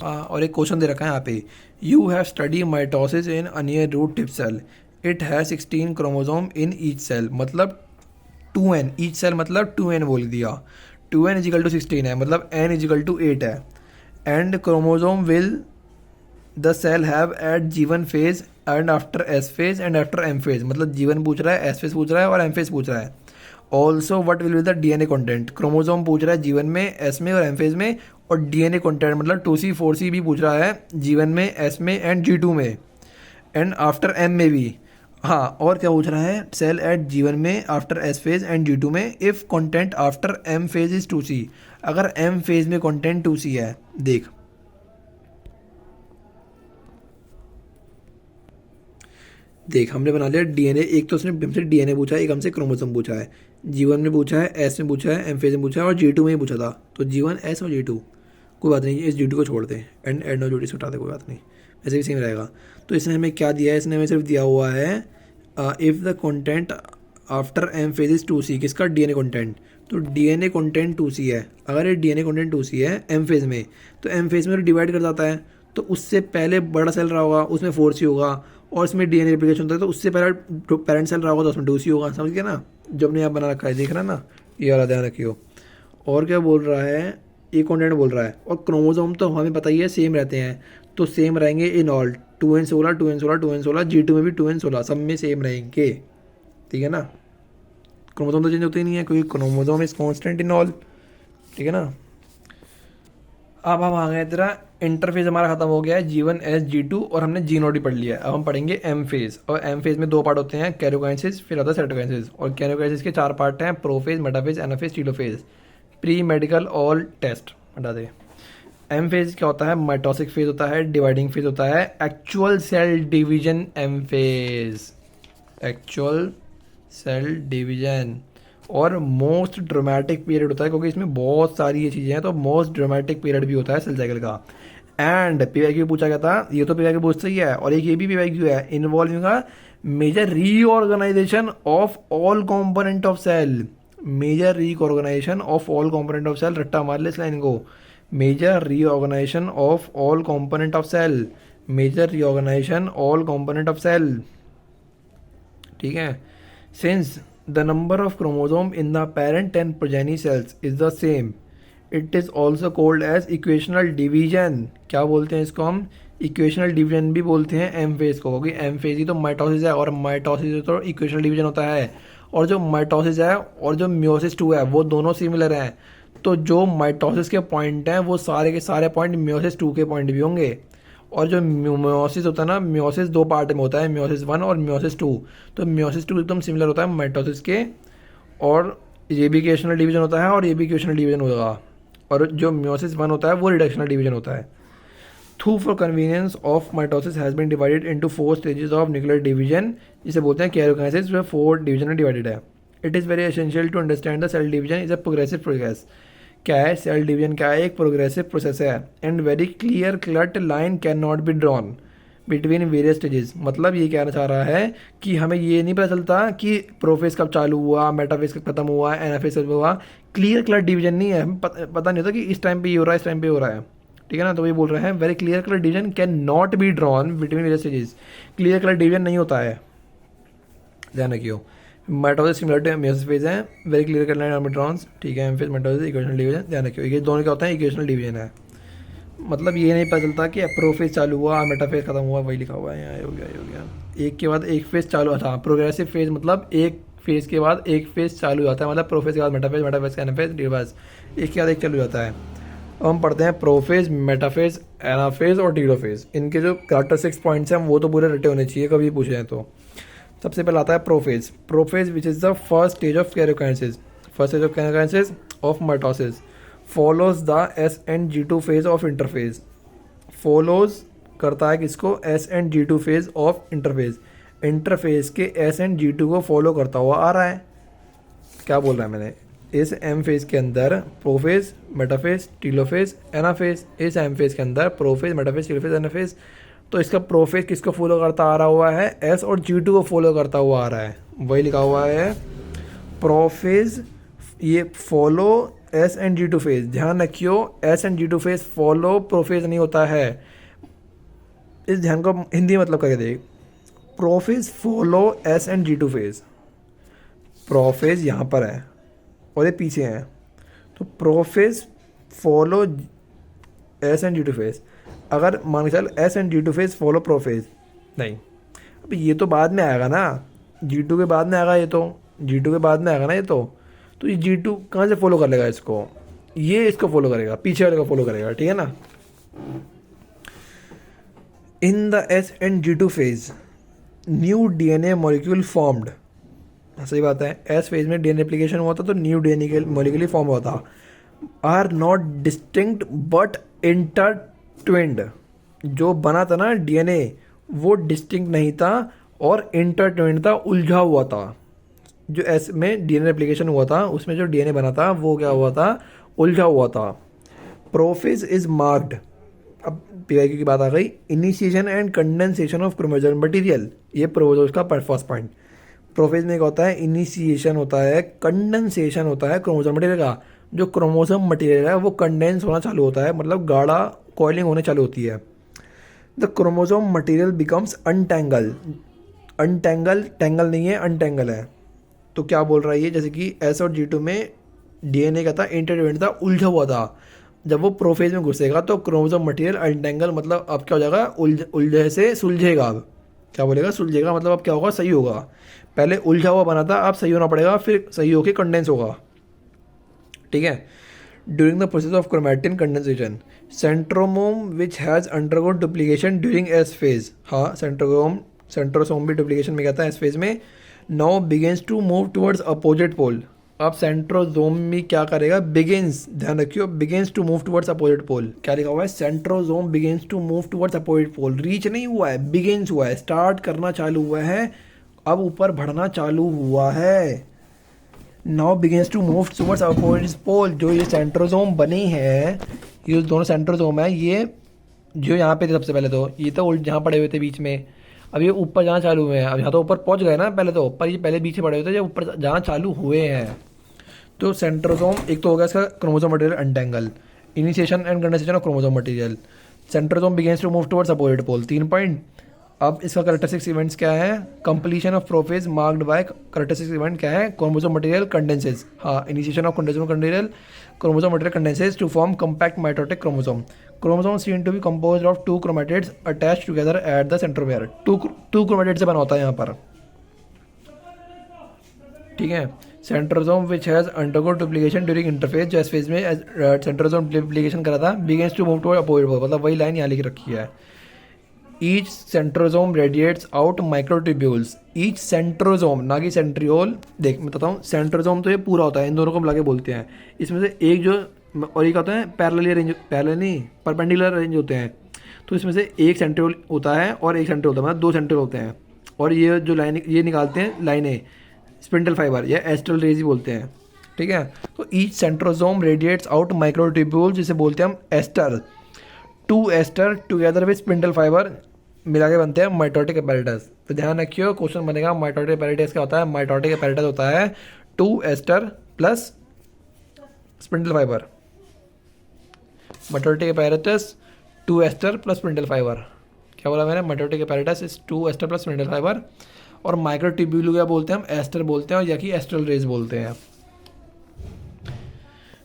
और एक क्वेश्चन दे रखा है यहाँ पे, you have study mitosis in onion root tip cell, it has 16 chromosome in each cell, मतलब 2n, ईच सेल मतलब 2n बोल दिया, 2n इजिकल टू 16 है, मतलब n इजिकल टू 8 है। And chromosome will the cell have at G1 phase and after S phase and after M phase, मतलब G1 पूछ रहा है, S फेज पूछ रहा है और M फेज पूछ रहा है। Also what will be the DNA content, chromosome पूछ रहा है G1 में, S में और M फेज में, और DNA कंटेंट मतलब 2C 4C भी पूछ रहा है G1 में, S में एंड G2 में, एंड आफ्टर M में भी। हाँ, और क्या पूछ रहा है, सेल एट G1 में, after S phase and G2 में, if content after M phase is 2C, अगर M फेज में कंटेंट 2C है। देख हमने बना लिया डीएनए, एक तो उसने हमसे डीएनए पूछा है, एक हमसे क्रोमोसोम पूछा है। G1 में पूछा है, S में पूछा है, M फेज में पूछा है और G2 में ही पूछा था। तो G1 S और G2, कोई बात नहीं, इस G2 को छोड़ दें, एंड और G2 से उठा दे, कोई बात नहीं, ऐसे भी सेम रहेगा। तो इसने हमें क्या दिया है, इसने हमें सिर्फ दिया हुआ है if the content after M phase is 2C, किसका डीएनए कंटेंट, तो डीएनए कंटेंट 2C है। अगर ये डीएनए कंटेंट 2C है एम फेज में, तो एम फेज में डिवाइड कर जाता है, तो उससे पहले बड़ा सेल रहा होगा उसमें 4C होगा, और इसमें डीएनए रेप्लिकेशन होता है तो उससे पहले पेरेंट सेल रहा होगा तो उसमें 2C होगा। समझ गया ना, जो हमने यहाँ बना रखा है, देख रहा है ना, ये वाला ध्यान रखियो। और क्या बोल रहा है, ये कंटेंट बोल रहा है, और क्रोमोसोम तो हमें पता ही है सेम रहते हैं, तो सेम रहेंगे in all, 2n16 2n16 2n16, G2 में भी 2n16, सब में सेम रहेंगे, ठीक है ना। क्रोमोसोम तो चेंज होते ही नहीं है क्योंकि chromosome is constant in all, ठीक है ना। अब हम आ गए, तेरा इंटरफेज हमारा खत्म हो गया है G1 S G2, और हमने G0 ही पढ़ लिया है। अब हम पढ़ेंगे एम फेज, और एम फेज में 2 पार्ट होते हैं, कैरियोकाइनेसिस फिर आता है साइटोकाइनेसिस, और कैरियोकाइनेसिस के 4 पार्ट हैं, prophase, metaphase, anaphase, telophase, pre medical all test हटा दे। एम फेज क्या होता है, माइटोसिस फेज होता है, डिवाइडिंग फेज होता है, actual cell division M phase, actual cell division, और मोस्ट ड्रामेटिक पीरियड होता है क्योंकि इसमें बहुत सारी ये चीज़ें हैं, तो मोस्ट ड्रामेटिक पीरियड भी होता है सेल साइकिल का। एंड पीवाईक्यू पूछा गया था, ये तो पीवाईक्यू पूछता ही है, और एक ये भी पीवाईक्यू है, इन्वॉल्विंग का major reorganization of all component of cell, major reorganization of all component of cell, रट्टा मार ले इस लाइन को, major reorganization of all component of cell, major reorganization all component of cell, ठीक है। Since the number of chromosome in the parent and progeny cells is the same, it is also called as equational division. क्या बोलते हैं इसको हम, equational division भी बोलते हैं एम फेज को, क्योंकि एम फेज ही तो माइटोसिस है, और माइटोसिस तो इक्वेशनल डिवीजन होता है, और जो माइटोसिस है और जो म्योसिस 2 है वो दोनों सिमिलर हैं, तो जो माइटोसिस के पॉइंट हैं वो सारे के सारे पॉइंट म्योसिस 2 के पॉइंट भी होंगे, और जो म्योसिस होता है ना, म्योसिस 2 पार्ट में होता है, म्योसिस 1 और म्योसिस 2, तो म्योसिस 2 एकदम सिमिलर होता है माइटोसिस के, और ये भी इक्वेशनल डिवीजन होता है और ये भी इक्वेशनल डिवीजन होगा, और जो म्योसिस 1 होता है वो रिडक्शनल डिवीजन होता है। Through for convenience of mitosis has been divided into 4 stages of nuclear division, जिसे बोलते हैं कैरियोकाइनेसिस, जो 4 डिवीजन में डिवाइडेड है। It is very essential to understand the cell division is a progressive process. क्या है सेल डिवीजन, क्या है, एक प्रोग्रेसिव प्रोसेस है, and very clear cut line can not be drawn between various stages. मतलब ये कहना चाह रहा है कि हमें ये नहीं पता चलता कि प्रोफेज कब चालू हुआ, मेटाफेज कब खत्म हुआ, एनाफेज कब हुआ, क्लियर कट डिवीजन नहीं है, हमें पता नहीं होता कि इस टाइम पे ये हो रहा है, इस टाइम पे हो रहा है, ठीक है ना। तो ये बोल रहे हैं very clear cut division can not be drawn between various stages, clear cut division नहीं होता है, ध्यान रखियो। Mitosis similar to meiosis phase है, वेरी क्लियर कट लाइन ऑर्बिट्रॉन्स, ठीक है। M phase mitosis equational division, ध्यान रखियो, ये दोनों क्या होता है, इक्वेशनल डिवीजन है। मतलब ये नहीं पता चलता कि प्रोफेज चालू हुआ मेटाफेज खत्म हुआ, वही लिखा हुआ है यहाँ, हो गया ये हो गया। एक के बाद एक फेज चालू था, प्रोग्रेसिव फेज मतलब एक फेज के बाद एक फेज चालू होता है, मतलब प्रोफेज के बाद मेटाफेज, मेटाफेज का एनाफेज, डिवास एक के बाद एक चालू जाता है। अब हम पढ़ते हैं प्रोफेज, मेटाफेज, एनाफेज और टीलोफेज। इनके जो कैरेक्टरिस्टिक्स पॉइंट्स हैं वो तो पूरे रटे होने चाहिए कभी पूछे हैं तो। सबसे पहले आता है prophase. Prophase which is the first stage of karyokinesis, first stage of karyokinesis of mitosis, follows the S and G2 phase of interphase, follows करता है किसको, S and G2 phase of interphase, interphase के S and G2 को follow करता हुआ आ रहा है। क्या बोल रहा है मैंने, इस एम फेज के अंदर प्रोफेज, मेटाफेज, टीलोफेज, एनाफेज, इस एम फेज के अंदर प्रोफेज, मेटाफेज, टीलोफेज, एनाफेज, तो इसका प्रोफेज किसको फॉलो करता आ रहा हुआ है, S और G2 को फॉलो करता हुआ आ रहा है, वही लिखा हुआ है प्रोफेज, ये follow S and G2 phase, ध्यान रखियो S and G2 phase follow prophase नहीं होता है, इस ध्यान को हिंदी मतलब करके देख, prophase follow S and G2 phase, prophase यहाँ पर है और ये पीछे है, तो prophase follow S and G2 phase. अगर मान के चल S and G2 phase follow prophase, नहीं, अब ये तो बाद में आएगा ना, G2 के बाद में आएगा, ये तो G2 के बाद में आएगा ना, ये तो ये G2 कहाँ से फॉलो कर लेगा इसको, ये इसको फॉलो करेगा, पीछे वाले को फॉलो करेगा, ठीक है ना। In the S and G2 phase new DNA molecule formed, सही बात है, S फेज में DNA एप्लीकेशन हुआ था तो न्यू DNA के मॉलिक्यूल फॉर्म हुआ था, आर नॉट डिस्टिंक्ट बट इंटरट्विन्ड, जो बना था ना DNA वो डिस्टिंक्ट नहीं था और इंटरट्विन्ड था, उलझा हुआ था। जो एस में डीएनए एप्लीकेशन हुआ था उसमें जो डीएनए बना था वो क्या हुआ था, उलझा हुआ था। प्रोफेज इज मार्क्ड, अब पीवाईक्यू की बात आ गई, initiation and condensation of chromosomal material, ये प्रोफेज का फर्स्ट पॉइंट। प्रोफेज में क्या होता है, इनिशिएशन होता है, कंडेंसेशन होता है क्रोमोसोम मटेरियल का। जो क्रोमोसोम मटेरियल है वो कंडेंस होना चालू होता है, मतलब गाढ़ा कॉइलिंग होने चालू होती है। The chromosome material becomes untangle. Untangle, tangle नहीं है, अनटेंगल है। तो क्या बोल रहा है ये, जैसे कि एस और G2 में डीएनए का था इंटरडिपेंडेंट था, उलझा हुआ था। जब वो प्रोफेज में घुसेगा तो क्रोमोसोम मटेरियल अनटेंगल, मतलब अब क्या हो जाएगा, उलझे से सुलझेगा। अब क्या बोलेगा, सुलझेगा, मतलब अब क्या होगा, सही होगा। पहले उलझा हुआ बना था, अब सही होना पड़ेगा, फिर सही होके कंडेंस होगा। ठीक है। During the process of chromatin condensation, centrosome which has undergone duplication during S phase. हाँ, सेंट्रोसोम भी डुप्लीकेशन में कहता है एस फेज में। Now begins to move towards opposite pole. अब सेंट्रोजोम भी क्या करेगा, बिगिंस, ध्यान रखियो, begins to move towards opposite pole. क्या लिखा हुआ है, centrosome begins to move towards opposite pole. Reach नहीं हुआ है, बिगिंस हुआ है, स्टार्ट करना चालू हुआ है, अब ऊपर बढ़ना चालू हुआ है। Now begins to move towards opposite pole. जो ये सेंट्रोजोम बनी है, ये दोनों सेंट्रोजोम है, ये जो यहाँ पे थे सबसे पहले, तो ये तो जहाँ पड़े हुए थे बीच में, अब ये ऊपर जाना चालू हुए हैं। अब यहाँ तो ऊपर पहुँच गए ना पहले तो, पर ये पहले बीच में पड़े हुए थे, जो ऊपर जाना चालू हुए हैं। तो सेंट्रोसोम एक तो हो गया इसका chromosome material untangle, initiation and condensation of chromosome material, centrosome begins to move towards opposite pole, 3 point. अब इसका कैरेक्टरिस्टिक्स इवेंट्स क्या है, completion of prophase marked by, characteristics event क्या है, क्रोमोसोम मटेरियल कंडेंसेस। हाँ, initiation of condensation material, chromosome material condenses to form compact mitotic chromosome. Chromosome seen to be composed of 2 chromatids attached together at the centromere. Two chromatid से बना होता है यहाँ पर। ठीक है। Centrosome which has undergo duplication during interphase, जो S phase में सेंट्रोसोम डुप्लीकेशन करा था, begins to move toward opposite pole, मतलब वही लाइन यहाँ लिख रखी है। Each centrosome radiates out microtubules. Each centrosome, ना कि सेंट्रियोल। देख मैं बताता हूँ, सेंट्रोसोम तो ये पूरा होता है, इन दोनों को मिला के बोलते हैं। इसमें से एक जो, और ये क्या होता है, पैरेलल अरेंज, पैरेलल नहीं, परपेंडिकुलर अरेंज होते हैं। तो इसमें से एक सेंट्रियोल होता है और एक सेंट्रियोल होता है, मतलब 2 सेंट्रियोल होते हैं। और ये जो लाइन ये निकालते हैं लाइनें, स्पिंडल फाइबर या एस्ट्रल रेज ही बोलते हैं। ठीक है। तो each centrosome radiates out microtubule, जिसे बोलते हैं हम aster. 2 aster together with spindle fibre मिला के बनते हैं माइटोटिक अपैरेटस। तो ध्यान रखियो, क्वेश्चन बनेगा माइटोटिक अपैरेटस क्या होता है। माइटोटिक अपैरेटस होता है 2 aster plus spindle fibre. Mitotic apparatus 2 aster plus spindle fibre. क्या बोला मैंने, mitotic apparatus is 2 aster plus spindle fibre. और माइक्रोट्यूब्यूल क्या बोलते हैं हम, एस्टर बोलते हैं, और या कि एस्ट्रल रेज बोलते हैं।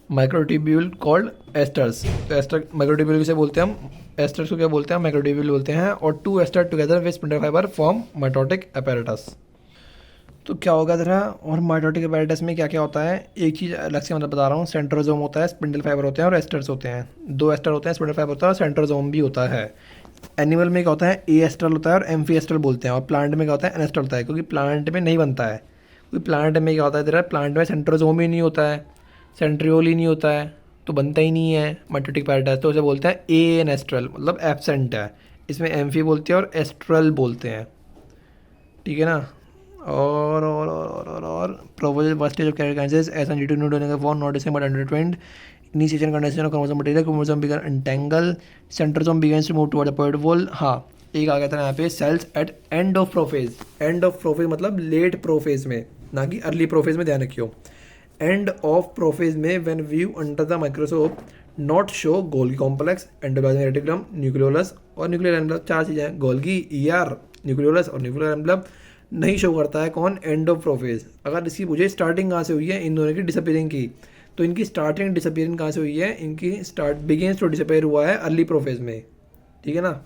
Microtubule called asters. तो एस्टर माइक्रोट्यूब्यूल किसे बोलते हैं हम, एस्टर्स को क्या बोलते हैं, माइक्रोट्यूब्यूल बोलते हैं। और 2 aster together with spindle fibre form mitotic apparatus. तो क्या होगा जरा, और माइटोटिक अपैरेटस में क्या क्या होता है, एक चीज़ अलग से मतलब बता रहा हूँ। सेंट्रोसोम होता है, स्पिंडल फाइबर होते हैं और एस्टर्स होते हैं। 2 एस्टर होते हैं, स्पिंडल फाइबर होता है, और सेंट्रोसोम भी होता है। एनिमल में क्या होता है, ए एस्ट्रल होता है और एम्फी एस्ट्रल बोलते हैं। और प्लांट में क्या होता है, एनेस्ट्रल होता है, क्योंकि प्लांट में नहीं बनता है। क्योंकि प्लांट में क्या होता है तेरा, प्लांट में सेंट्रोसोम ही नहीं होता है, सेंट्रियोल ही नहीं होता है, तो बनता ही नहीं है माइटोटिक अपैरेटस। तो उसे बोलते हैं ए एनेस्ट्रल, मतलब एब्सेंट है। इसमें एम्फी बोलते हैं और एस्ट्रल बोलते हैं। ठीक है ना। और proposal first stage of characterizes S and G2 new donning form not December अंडरट्वेंट initiation condensation of chromosome material chromosome began entangle centrosome begins to move toward opposite pole. हाँ, एक आ गया था यहाँ पे, cells at end of prophase. End of prophase मतलब late prophase में, ना कि अर्ली प्रोफेज में, ध्यान रखियो। एंड ऑफ प्रोफेज में when view under the microscope not show Golgi complex, endoplasmic reticulum, nucleolus और न्यूक्लियर एनवलप। 4 चीज़ें, गोल्गी, ER, न्यूक्लियोलस और न्यूक्लियर एनवलप। नहीं शो करता है कौन, एंड ऑफ प्रोफेज। अगर इसकी मुझे स्टार्टिंग कहाँ से हुई है, इन दोनों की डिसअपीयरिंग की, तो इनकी स्टार्टिंग डिसअपीयरिंग कहाँ से हुई है, इनकी स्टार्ट बिगिंस टू डिसअपीयर हुआ है अर्ली प्रोफेज में। ठीक है ना।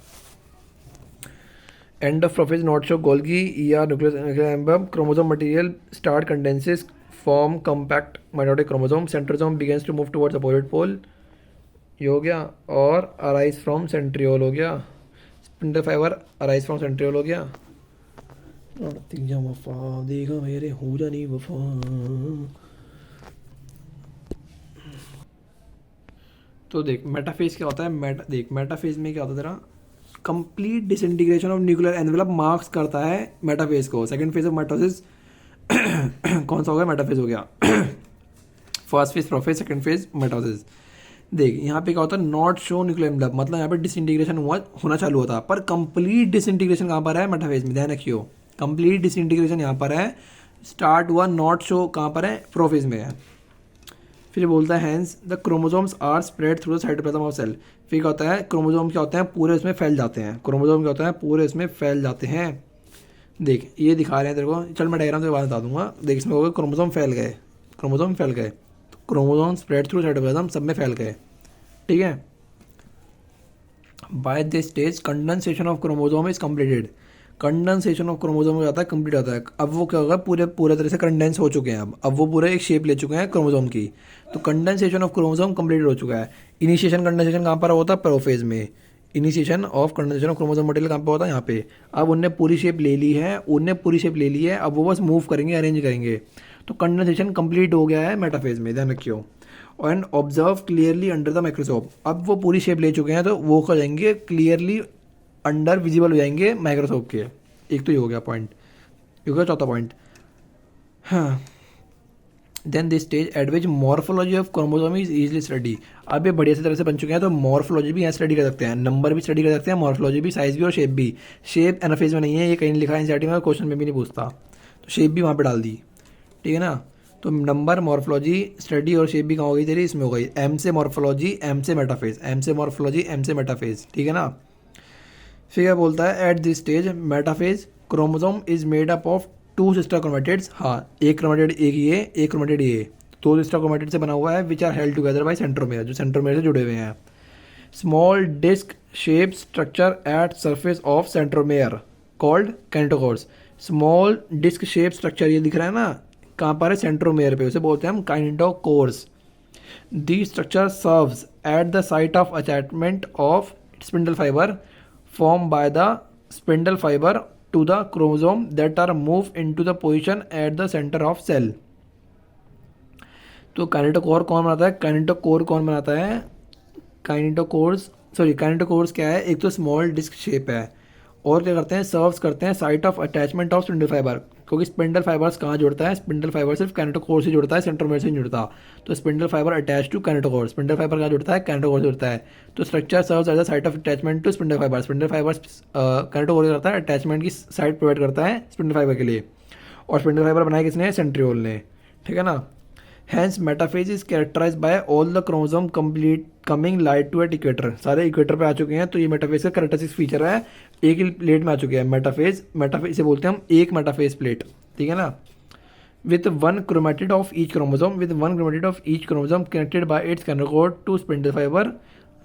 End of prophase not show Golgi, ER, nuclear envelope, chromosome material start condenses form compact mitotic chromosome, centrosome begins to move towards opposite pole, ये हो गया। और अराइज फ्रॉम सेंट्रियोल हो गया, spindle fibre arise from centriole हो गया। वफा देगा मेरे हो जानी वफा। तो देख मेटाफेज क्या होता है, देख मेटाफेज में क्या होता है तेरा, complete disintegration of nuclear envelope marks करता है मेटाफेज को। सेकंड फेज ऑफ माइटोसिस कौन सा हो गया, मेटाफेज हो गया। First phase prophase, second phase mitosis. देख यहाँ पे क्या होता है, नॉट शो न्यूक्लियर एनवेलप, मतलब यहाँ पे डिसइंटीग्रेशन होना चालू होता है, पर कंप्लीट डिसइंटीग्रेशन कहाँ पर है, मेटाफेज में, ध्यान रखियो। कंप्लीट डिसइंटीग्रेशन यहाँ पर है, स्टार्ट हुआ नॉट शो कहाँ पर है, प्रोफेज में है। फिर बोलता है hence the chromosomes are spread through the cytoplasm of cell. फिर क्या होता है, क्रोमोजोम क्या होते हैं, पूरे इसमें फैल जाते हैं। क्रोमोजोम क्या होता है, पूरे इसमें फैल जाते हैं। देख ये दिखा रहे हैं तेरे को, चल मैं डायग्राम से बाद बता दूंगा। देख इसमें होगा क्रोमोजोम फैल गए, क्रोमोजोम फैल गए, तो क्रोमोजोम स्प्रेड थ्रू साइटोप्लाज्म, सब में फैल गए, ठीक है। By this stage condensation of chromosome is completed. Condensation of chromosome हो जाता है, कंप्लीट होता है। अब वो क्या होगा, पूरे तरह से कंडेंस हो चुके हैं। अब वो पूरे एक शेप ले चुके हैं क्रोमोजोम की, तो कंडेंसेशन ऑफ क्रोमोजोम कंप्लीट हो चुका है। इनिशिएशन कंडेंसेशन कहाँ पर होता है, प्रोफेज में। Initiation of condensation of chromosome material कहाँ पे होता है, यहाँ पे। अब उनने पूरी शेप ले ली है, अब वो बस मूव करेंगे, अरेंज करेंगे। तो कंडेंसेशन कंप्लीट हो गया है मेटाफेज में, ध्यान रखियो। And observe clearly under the microscope. अब वो पूरी शेप ले चुके हैं, तो वो कर जाएंगे क्लियरली अंडर, विजिबल हो जाएंगे माइक्रोस्कोप के। एक तो ये हो गया पॉइंट, ये हो गया चौथा पॉइंट। हाँ, then this stage at which morphology of chromosome is easily study. अब ये बढ़िया सी तरह से बन चुके हैं, तो मॉर्फोलॉजी भी यहाँ स्टडी कर सकते हैं, नंबर भी स्टडी कर सकते हैं, मॉर्फोलॉजी भी, साइज भी और शेप भी। शेप एनाफेज में नहीं है, ये कहीं लिखा है एनसीईआरटी में, क्वेश्चन में भी नहीं पूछता, तो शेप भी वहाँ पे डाल दी, ठीक है ना। तो नंबर, मॉर्फोलॉजी, स्टडी और शेप भी कहाँ हो गई तेरी, इसमें हो गई। एम से मॉर्फोलॉजी, एम से मेटाफेज, एम से मॉर्फोलॉजी, एम से मेटाफेज, ठीक है ना। फिर क्या बोलता है, at this stage metaphase chromosome is made up of two sister chromatids. हाँ, एक क्रोमेटिड एक ये, एक क्रोमेटिड ये, दो सिस्टर क्रोमेटिड से बना हुआ है, which are held together by centromere, जो सेंट्रोमेयर से जुड़े हुए हैं। Small disc shape structure at surface of centromere called kinetochores. Small disc shape structure ये दिख रहा है ना, कहाँ पर है, सेंट्रोमेयर पे, उसे बोलते हैं हम kinetochores. The structure serves at the site of attachment of spindle fibre formed by the spindle fiber to the chromosome that are moved into the position at the center of cell। तो kinetochore कौन बनाता है, kinetochore कौन बनाता है, kinetochores क्या है, एक तो स्मॉल डिस्क शेप है, और क्या करते हैं, सर्व्स करते हैं site of attachment of spindle fibre. क्योंकि स्पिंडल फाइबर्स कहाँ जुड़ता है, स्पिंडल फाइबर सिर्फ काइनेटोकोर से जुड़ता है, सेंट्रोमेयर से नहीं जुड़ता। तो spindle fibre attach to kinetochore, spindle fibre कहाँ जुड़ता है, काइनेटोकोर से जुड़ता है। तो structure serves as a site of attachment to spindle fibre. Spindle fibre kinetochore करता है, अटैचमेंट की साइट प्रोवाइड करता है स्पिंडल फाइबर के लिए। और स्पिंडल फाइबर बनाया किसने, सेंट्रियोल ने, ठीक है ना। Hence metaphase is characterize by all the chromosome complete coming light to at equator. सारे इक्वेटर पे आ चुके हैं, तो ये मेटाफेज का कैरेक्टरिस्टिक फीचर है, एक ही प्लेट में आ चुके हैं। मेटाफेज से बोलते हैं हम एक मेटाफेज प्लेट, ठीक है ना। With one chromatid of each chromosome, connected by its kinetochore to spindle fibre.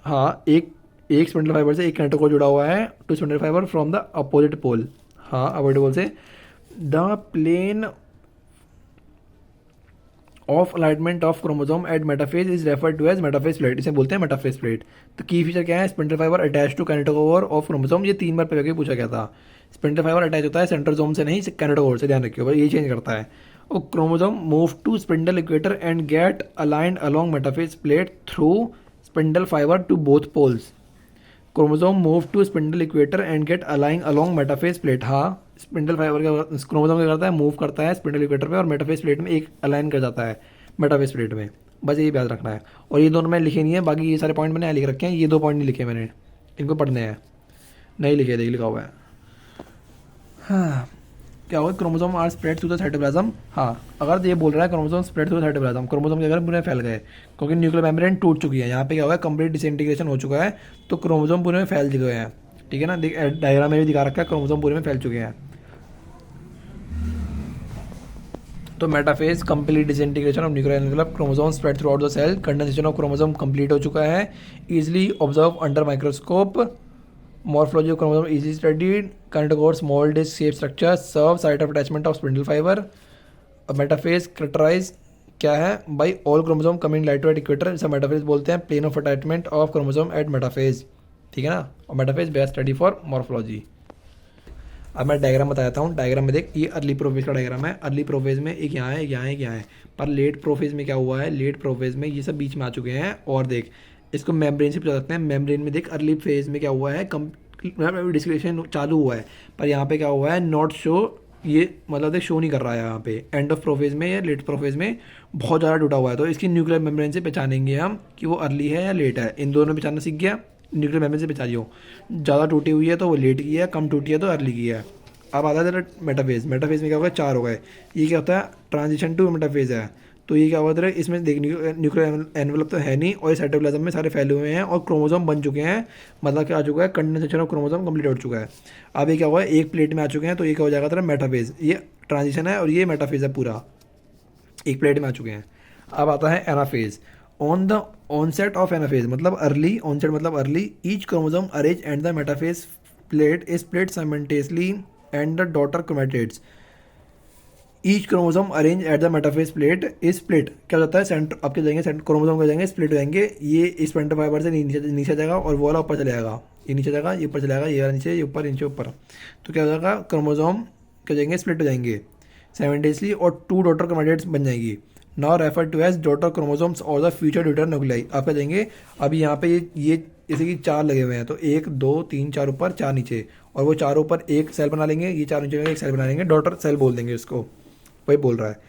हाँ, एक स्पिंडल फाइबर से एक काइनेटोकोर जुड़ा हुआ है to spindle fibre from the opposite pole. हाँ, अपोजिट पोल से। The plane of alignment of chromosome at metaphase is refer to as metaphase plate. इसे बोलते हैं मेटाफेज प्लेट। तो की फीचर क्या है, spindle fibre attach to kinetochore of chromosome. ये 3 बार पहले पूछा गया था। स्पिंडल फाइबर अटैच होता है सेंट्रोसोम से, नहीं काइनेटोकोर से, ध्यान रखियो, बस ये चेंज करता है। और chromosome move to spindle equator and get aligned along metaphase plate through spindle fibre to both poles. Chromosome move to spindle equator and get अलाइंग अलोंग मेटाफेज प्लेट। हाँ, स्पिंडल फाइबर का क्रोमोसोम क्या करता है, move करता है spindle equator पे, और मेटाफेज प्लेट में एक अलाइन कर जाता है मेटाफेज प्लेट में। बस यही याद रखना है। और ये दोनों मैंने लिखे नहीं है, बाकी ये सारे पॉइंट मैंने लिख रखे हैं, ये 2 पॉइंट नहीं लिखे मैंने, इनको पढ़ने हैं, नहीं लिखे, देख लिखा हुआ है। हाँ, क्या होगा, chromosome are spread through the cytoplasm. हाँ, अगर ये बोल रहा है chromosome spread through the cytoplasm, chromosome के अगर पूरे फैल गए, क्योंकि न्यूक्लियर मेम्ब्रेन टूट चुकी है, यहाँ पे क्या होगा, कंप्लीट डिसइंटीग्रेशन हो चुका है, तो क्रोमोसोम पूरे में फैल गए हैं, ठीक है ना। डायग्राम में भी दिखा रखा है, क्रोमोसोम पूरे में फैल चुके हैं। तो metaphase complete disintegration of nuclear envelope, chromosome spread throughout the cell, condensation of chromosome complete हो चुका है, easily observe under microscope, morphology of chromosome easily studied, kinetochore small disc shape structure, serve site of attachment of spindle fiber। Metaphase characterize क्या है, by all chromosome coming light to at equator, इसे metaphase बोलते हैं, plane of attachment of chromosome at metaphase, ठीक है ना। और metaphase best study for morphology. अब मैं डायग्राम बताता हूँ। डायग्राम में देख, ये अर्ली प्रोफेज का डायग्राम है। अर्ली प्रोफेज में एक यहाँ है, एक यहाँ है, एक यहाँ है, पर लेट प्रोफेज में क्या हुआ है, लेट प्रोफेज में ये सब बीच में आ चुके हैं। और देख, इसको मेम्ब्रेन से पूछा सकते हैं। मेम्ब्रेन में देख, अर्ली फेज में क्या हुआ है, डिस्क्रिप्शन चालू हुआ है, पर यहाँ पे क्या हुआ है, नॉट शो, ये मतलब देख शो नहीं कर रहा है यहाँ पे। एंड ऑफ प्रोफेज में या लेट प्रोफेज में बहुत ज़्यादा टूटा हुआ है, तो इसकी न्यूक्लियर मेम्ब्रेन से पहचानेंगे हम कि वो अर्ली है या लेट है। इन दोनों पहचानना सीख गया, न्यूक्लियर मेम्ब्रेन से पहचानियो। ज़्यादा टूटी हुई है तो वो लेट की है, कम टूटी है तो अर्ली की है। अब आता है तेरा मेटाफेज। मेटाफेज में क्या होगा, 4 हो गए। ये क्या होता है, ट्रांजिशन टू मेटाफेज है। तो ये क्या होगा तेरा, इसमें देख न्यूक्लियर एनवेलप तो है नहीं, और ये साइटोप्लाज्म में सारे फैले हुए हैं और क्रोमोसोम बन चुके हैं, मतलब क्या आ चुका है, कंडेंसेशन ऑफ क्रोमोसोम कंप्लीट हो चुका है। अब ये क्या हुआ है, एक प्लेट में आ चुके हैं, तो ये क्या हो जाएगा तेरा मेटाफेज। ये ट्रांजिशन है और ये मेटाफेज है, पूरा एक प्लेट में आ चुके हैं। अब आता है anaphase. On the onset of anaphase मतलब अर्ली, ऑनसेट मतलब early, each chromosome arrange and the metaphase plate is plate simultaneously and the daughter chromatids. Each chromosome arrange at the metaphase plate is split. क्या होता है, centre आपके जाएंगे, chromosome के जाएंगे, split हो जाएंगे। ये इस पेंटर फाइबर से नीचे जाएगा और वो वाला ऊपर चले जाएगा, ये नीचे जाएगा, ये ऊपर चले जाएगा, ये वाला नीचे, ये ऊपर, नीचे ऊपर। तो क्या हो जाएगा, क्रोमोसोम क्या जाएंगे, स्प्लिट हो जाएंगे साइमल्टेनियसली और 2 डॉटर क्रोमैटिड्स बन जाएगी। Now refer to as daughter chromosomes और द फ्यूचर ड्यूटर न्यूक्लियाई। आप क्या जाएंगे, अभी यहाँ पे ये जैसे कि 4 लगे हुए हैं, तो 1 2 3 4 ऊपर, 4 नीचे, और वो 4 ऊपर एक सेल बना लेंगे, ये 4 नीचे एक सेल बना लेंगे, डॉटर सेल बोल देंगे इसको, वही बोल रहा है।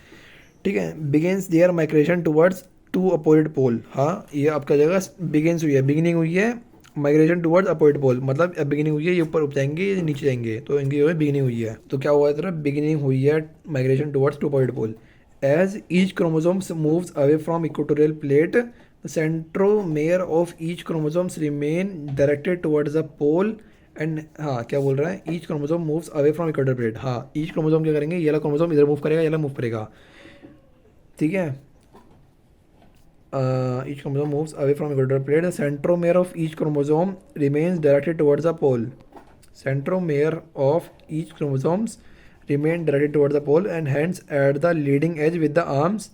ठीक है, begins their migration towards 2 opposite pole. हाँ, ये आपका जगह बिगिंस हुई है, बिगिनिंग हुई है, माइग्रेशन टुवर्ड्स अपोजिट पोल मतलब बिगिनिंग हुई है, ये ऊपर जाएंगे, ये नीचे जाएंगे, तो इनकी जो है बिगिनिंग हुई है। तो क्या हुआ है तरह, बिगिनिंग हुई है migration towards 2 opposite pole. As each chromosomes moves away from equatorial plate, the centromere of each chromosomes remain directed towards the pole and, हाँ क्या बोल रहा है, each chromosome moves away from equator plate. हाँ, each chromosome क्या करेंगे, ये वाला क्रोमोसोम इधर मूव करेगा, ये वाला मूव करेगा। ठीक है, each chromosome moves away from equator plate. The centromere of each chromosome remains directed towards the pole. Centromere of each chromosomes remain directed towards the pole and hence at the leading edge with the arms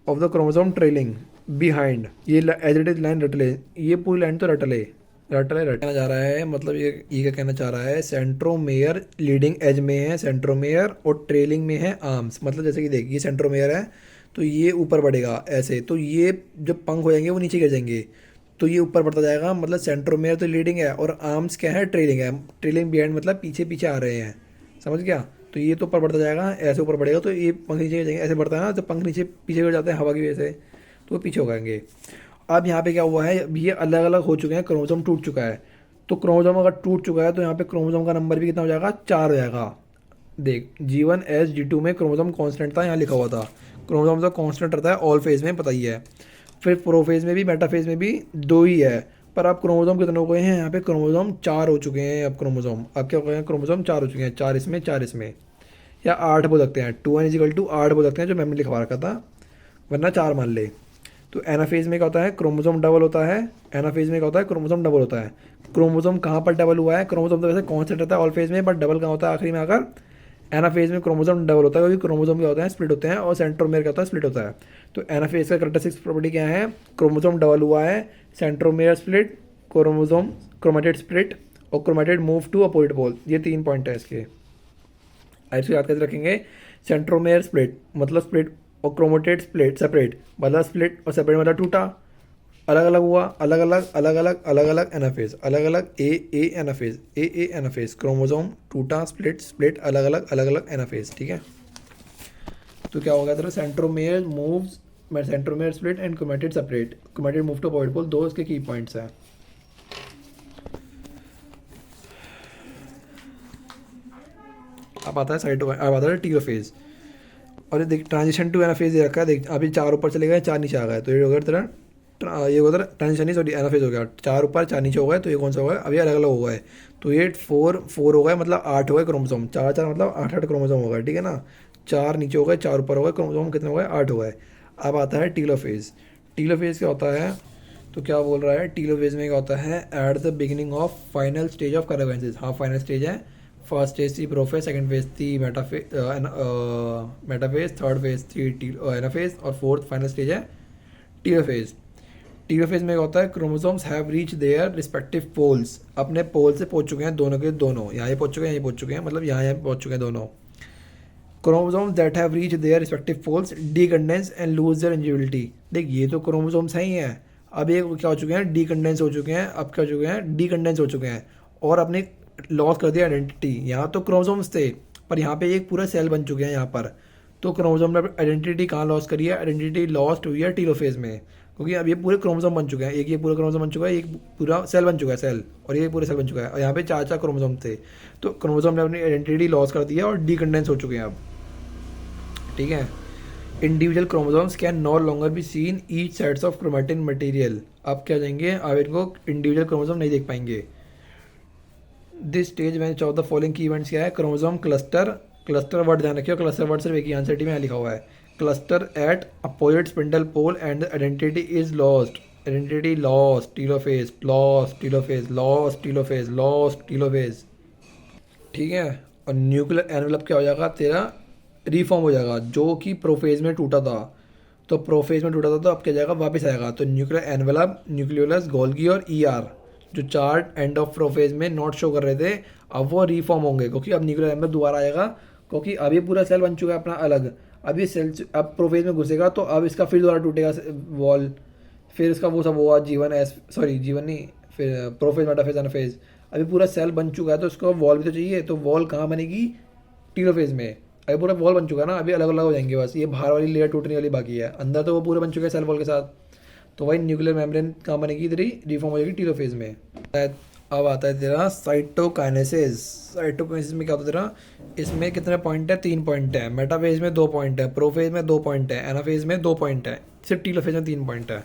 of the chromosome trailing behind. ये as it is line रट ले, ये पूरी line तो रट ले, कहना जा रहा है, मतलब ये क्या कहना चाह रहा है, सेंट्रोमेयर लीडिंग एज में है सेंट्रोमेयर और ट्रेलिंग में है आर्म्स। मतलब जैसे कि देख, ये सेंट्रोमेयर है तो ये ऊपर बढ़ेगा ऐसे, तो ये जब पंख हो जाएंगे वो नीचे गिर जाएंगे, तो ये ऊपर बढ़ता जाएगा। मतलब सेंट्रोमेयर तो लीडिंग है और आर्म्स क्या है, ट्रेलिंग है। ट्रेलिंग बिहाइंड मतलब पीछे पीछे आ रहे हैं, समझ गया। तो ये तो ऊपर बढ़ता जाएगा, ऐसे ऊपर बढ़ेगा, तो ये पंख नीचे गिर जाएंगे, ऐसे बढ़ता है ना, तो पंख नीचे पीछे गिर जाते हैं हवा की वजह से, तो वो पीछे हो जाएंगे। अब यहाँ पे क्या हुआ है, ये अलग अलग हो चुके हैं, क्रोमोसोम टूट चुका है। तो क्रोमोसोम अगर टूट चुका है तो यहाँ पे क्रोमोसोम का नंबर भी कितना हो जाएगा, 4 हो जाएगा। देख, G1S G2 में क्रोमोसोम कांस्टेंट था, यहाँ लिखा हुआ था। क्रोमोसोम का कांस्टेंट रहता है ऑल फेज में, पता ही है। फिर प्रोफेज में भी, मेटाफेज में भी 2 ही है। पर अब क्रोमोसोम कितने हो गए हैं, यहाँ पे क्रोमोसोम 4 हो चुके हैं। अब क्रोमोसोम अब क्या हो गए हैं, क्रोमोसोम 4 हो चुके हैं, 4 इसमें 4 इसमें, या 8 बोल सकते हैं, 2n=8 बोल सकते हैं, जो मैंने लिखवा रखा था, वरना 4 मान ले। तो एनाफेज में क्या होता है, क्रोमोसोम डबल होता है। एनाफेज में क्या होता है, क्रोमोसोम डबल होता है। क्रोमोसोम कहाँ पर डबल हुआ है, क्रोमोसोम तो वैसे कांस्टेंट रहता है ऑल फेज में, बट डबल कहाँ होता है आखिरी में आकर, एनाफेज में क्रोमोसोम डबल होता है, क्योंकि क्रोमोसोम क्या होता है, स्प्लिट होते हैं, और सेंट्रोमेयर क्या होता है, स्प्लिट होता है। तो एनाफेज का करेक्टरिस्टिक प्रॉपर्टी क्या है, क्रोमोसोम डबल हुआ है, centromere split, chromosome chromatid split, और chromatid move to opposite pole. ये 3 पॉइंट है इसके, ऐसे याद करके रखेंगे। सेंट्रोमेयर स्प्लिट मतलब स्प्लिट, और क्रोमेटेड स्प्लिट सेपरेट मतलब स्प्लिट, और सेपरेट मतलब टूटा, अलग अलग हुआ, अलग अलग अलग अलग अलग अलग एनाफेज, अलग अलग ए एनाफेज, ए एनाफेज, क्रोमोसोम टूटा, स्प्लिट स्प्लिट, अलग अलग अलग अलग एनाफेज। ठीक है, तो क्या होगा तेरा, centromere moves, centromere split and chromatid separate, chromatid move to opposite pole, 2 इसके की पॉइंट्स हैं। अब आता है अब आता है टीलोफेज। और ये देख, ट्रांजिशन टू एनाफेज ये रखा है, देख अभी 4 ऊपर चले गए, 4 नीचे आ गए, तो ये हो गया तेरा, ये होगा तेरा ट्रांजिशन नहीं, सॉरी एनाफेज हो गया। 4 ऊपर 4 नीचे हो गए, तो ये कौन सा होगा, अभी अलग अलग हो गए। तो ये 4 हो गए, मतलब 8 हो गए क्रोमोसोम, 4 4 मतलब 8 क्रोमोसोम हो गए। ठीक है ना, 4 नीचे हो गए, 4 ऊपर हो गए, क्रोमोसोम कितने हो गए, 8 हो गए। अब आता है टीलोफेज। टीलोफेज क्या होता है, तो क्या बोल रहा है, टीलोफेज में क्या होता है, at the beginning of final stage of karyokinesis. हाँ, फाइनल स्टेज है। फर्स्ट स्टेज थी प्रोफेज, सेकंड फेज थी मेटाफेज, थर्ड फेज थी एनाफेज, और फोर्थ फाइनल स्टेज है टीलोफेज। टीलोफेज में क्या होता है, chromosomes have reach their respective poles. अपने पोल से पहुंच चुके हैं दोनों के दोनों, यहाँ ये पहुंच चुके हैं, यहाँ पहुंच चुके हैं, मतलब यहाँ पहुंच चुके हैं दोनों। Chromosomes that have reach their respective poles decondense and lose their इंजिबिलिटी। देख, ये तो क्रोमोसोम्स हैं ही हैं, अब ये क्या हो चुके हैं, डीकंडेंस हो चुके हैं। अब क्या हो चुके हैं, डीकंडेंस हो चुके हैं, और अपने लॉस कर दिया आइडेंटिटी। यहाँ तो क्रोमोसोम्स थे, पर यहाँ पे एक पूरा सेल बन चुके हैं यहाँ पर। तो क्रोमोसोम ने आइडेंटिटी कहाँ लॉस करी है, आइडेंटिटी लॉस्ट हुई है टीलोफेज में। क्योंकि अब ये पूरे क्रोमोसोम बन चुके हैं, एक ये पूरा क्रोमोसोम बन चुका है, एक पूरा सेल बन चुका है सेल, और ये पूरे सेल बन चुका है, और यहाँ पे 4 4 क्रोमोसोम थे। तो क्रोमोसोम ने अपनी आइडेंटिटी लॉस कर दी है और डीकंडेंस हो चुके हैं अब। ठीक है, individual chromosomes can no longer be seen each sets of chromatin material. अब क्या जाएंगे, अब इनको इंडिविजुअल क्रोमोसोम नहीं देख पाएंगे। दिस स्टेज में ऑफ द फॉलोइंग की इवेंट्स क्या है, क्रोमोसोम क्लस्टर, क्लस्टर वर्ड ध्यान रखियो, क्लस्टर वर्ड सिर्फ एक ही आंसर टी में लिखा हुआ है, cluster at opposite spindle pole and the identity is lost, identity lost, telophase lost, telophase lost, telophase lost, telophase. ठीक है, और न्यूक्लियर एनवेलप क्या हो जाएगा तेरा, रिफॉर्म हो जाएगा, जो कि प्रोफेज में टूटा था। तो प्रोफेज में टूटा था तो अब क्या जाएगा, वापस आएगा। तो न्यूक्लियर एनवेलप, न्यूक्लियोलस, गोल्गी और ईआर जो चार्ट एंड ऑफ प्रोफेज में नॉट शो कर रहे थे, अब वो रिफॉर्म होंगे, क्योंकि अब न्यूक्लियर एनवेलप दोबारा आएगा, क्योंकि अब ये पूरा सेल बन चुका है अपना अलग। अब ये सेल अब प्रोफेज में घुसेगा तो अब इसका फिर दोबारा टूटेगा वॉल, फिर इसका वो सब हुआ जीवन एस, सॉरी जीवन नहीं, फिर प्रोफेज मेटाफेज एनाफेज। अभी पूरा सेल बन चुका है तो उसको वॉल भी तो चाहिए, तो वॉल कहाँ बनेगी, टीलोफेज में। अभी पूरा वॉल बन चुका है ना, अभी अलग अलग हो जाएंगे बस, ये बाहर वाली लेयर टूटने वाली बाकी है, अंदर तो वो पूरे बन चुके हैं सेल वॉल के साथ। तो वही न्यूक्लियर मेम्ब्रेन कहाँ बनेगी, इधर ही रिफॉर्म हो जाएगी टीलोफेज में। अब आता है तेरा साइटोकाइनेसिस। साइटोकाइनेसिस में क्या होता है तेरा, इसमें कितने पॉइंट है, 3 पॉइंट है, मेटाफेज में 2 पॉइंट है, प्रोफेज में 2 पॉइंट है, एनाफेज में 2 पॉइंट है, सिर्फ टीलोफेज में 3 पॉइंट है।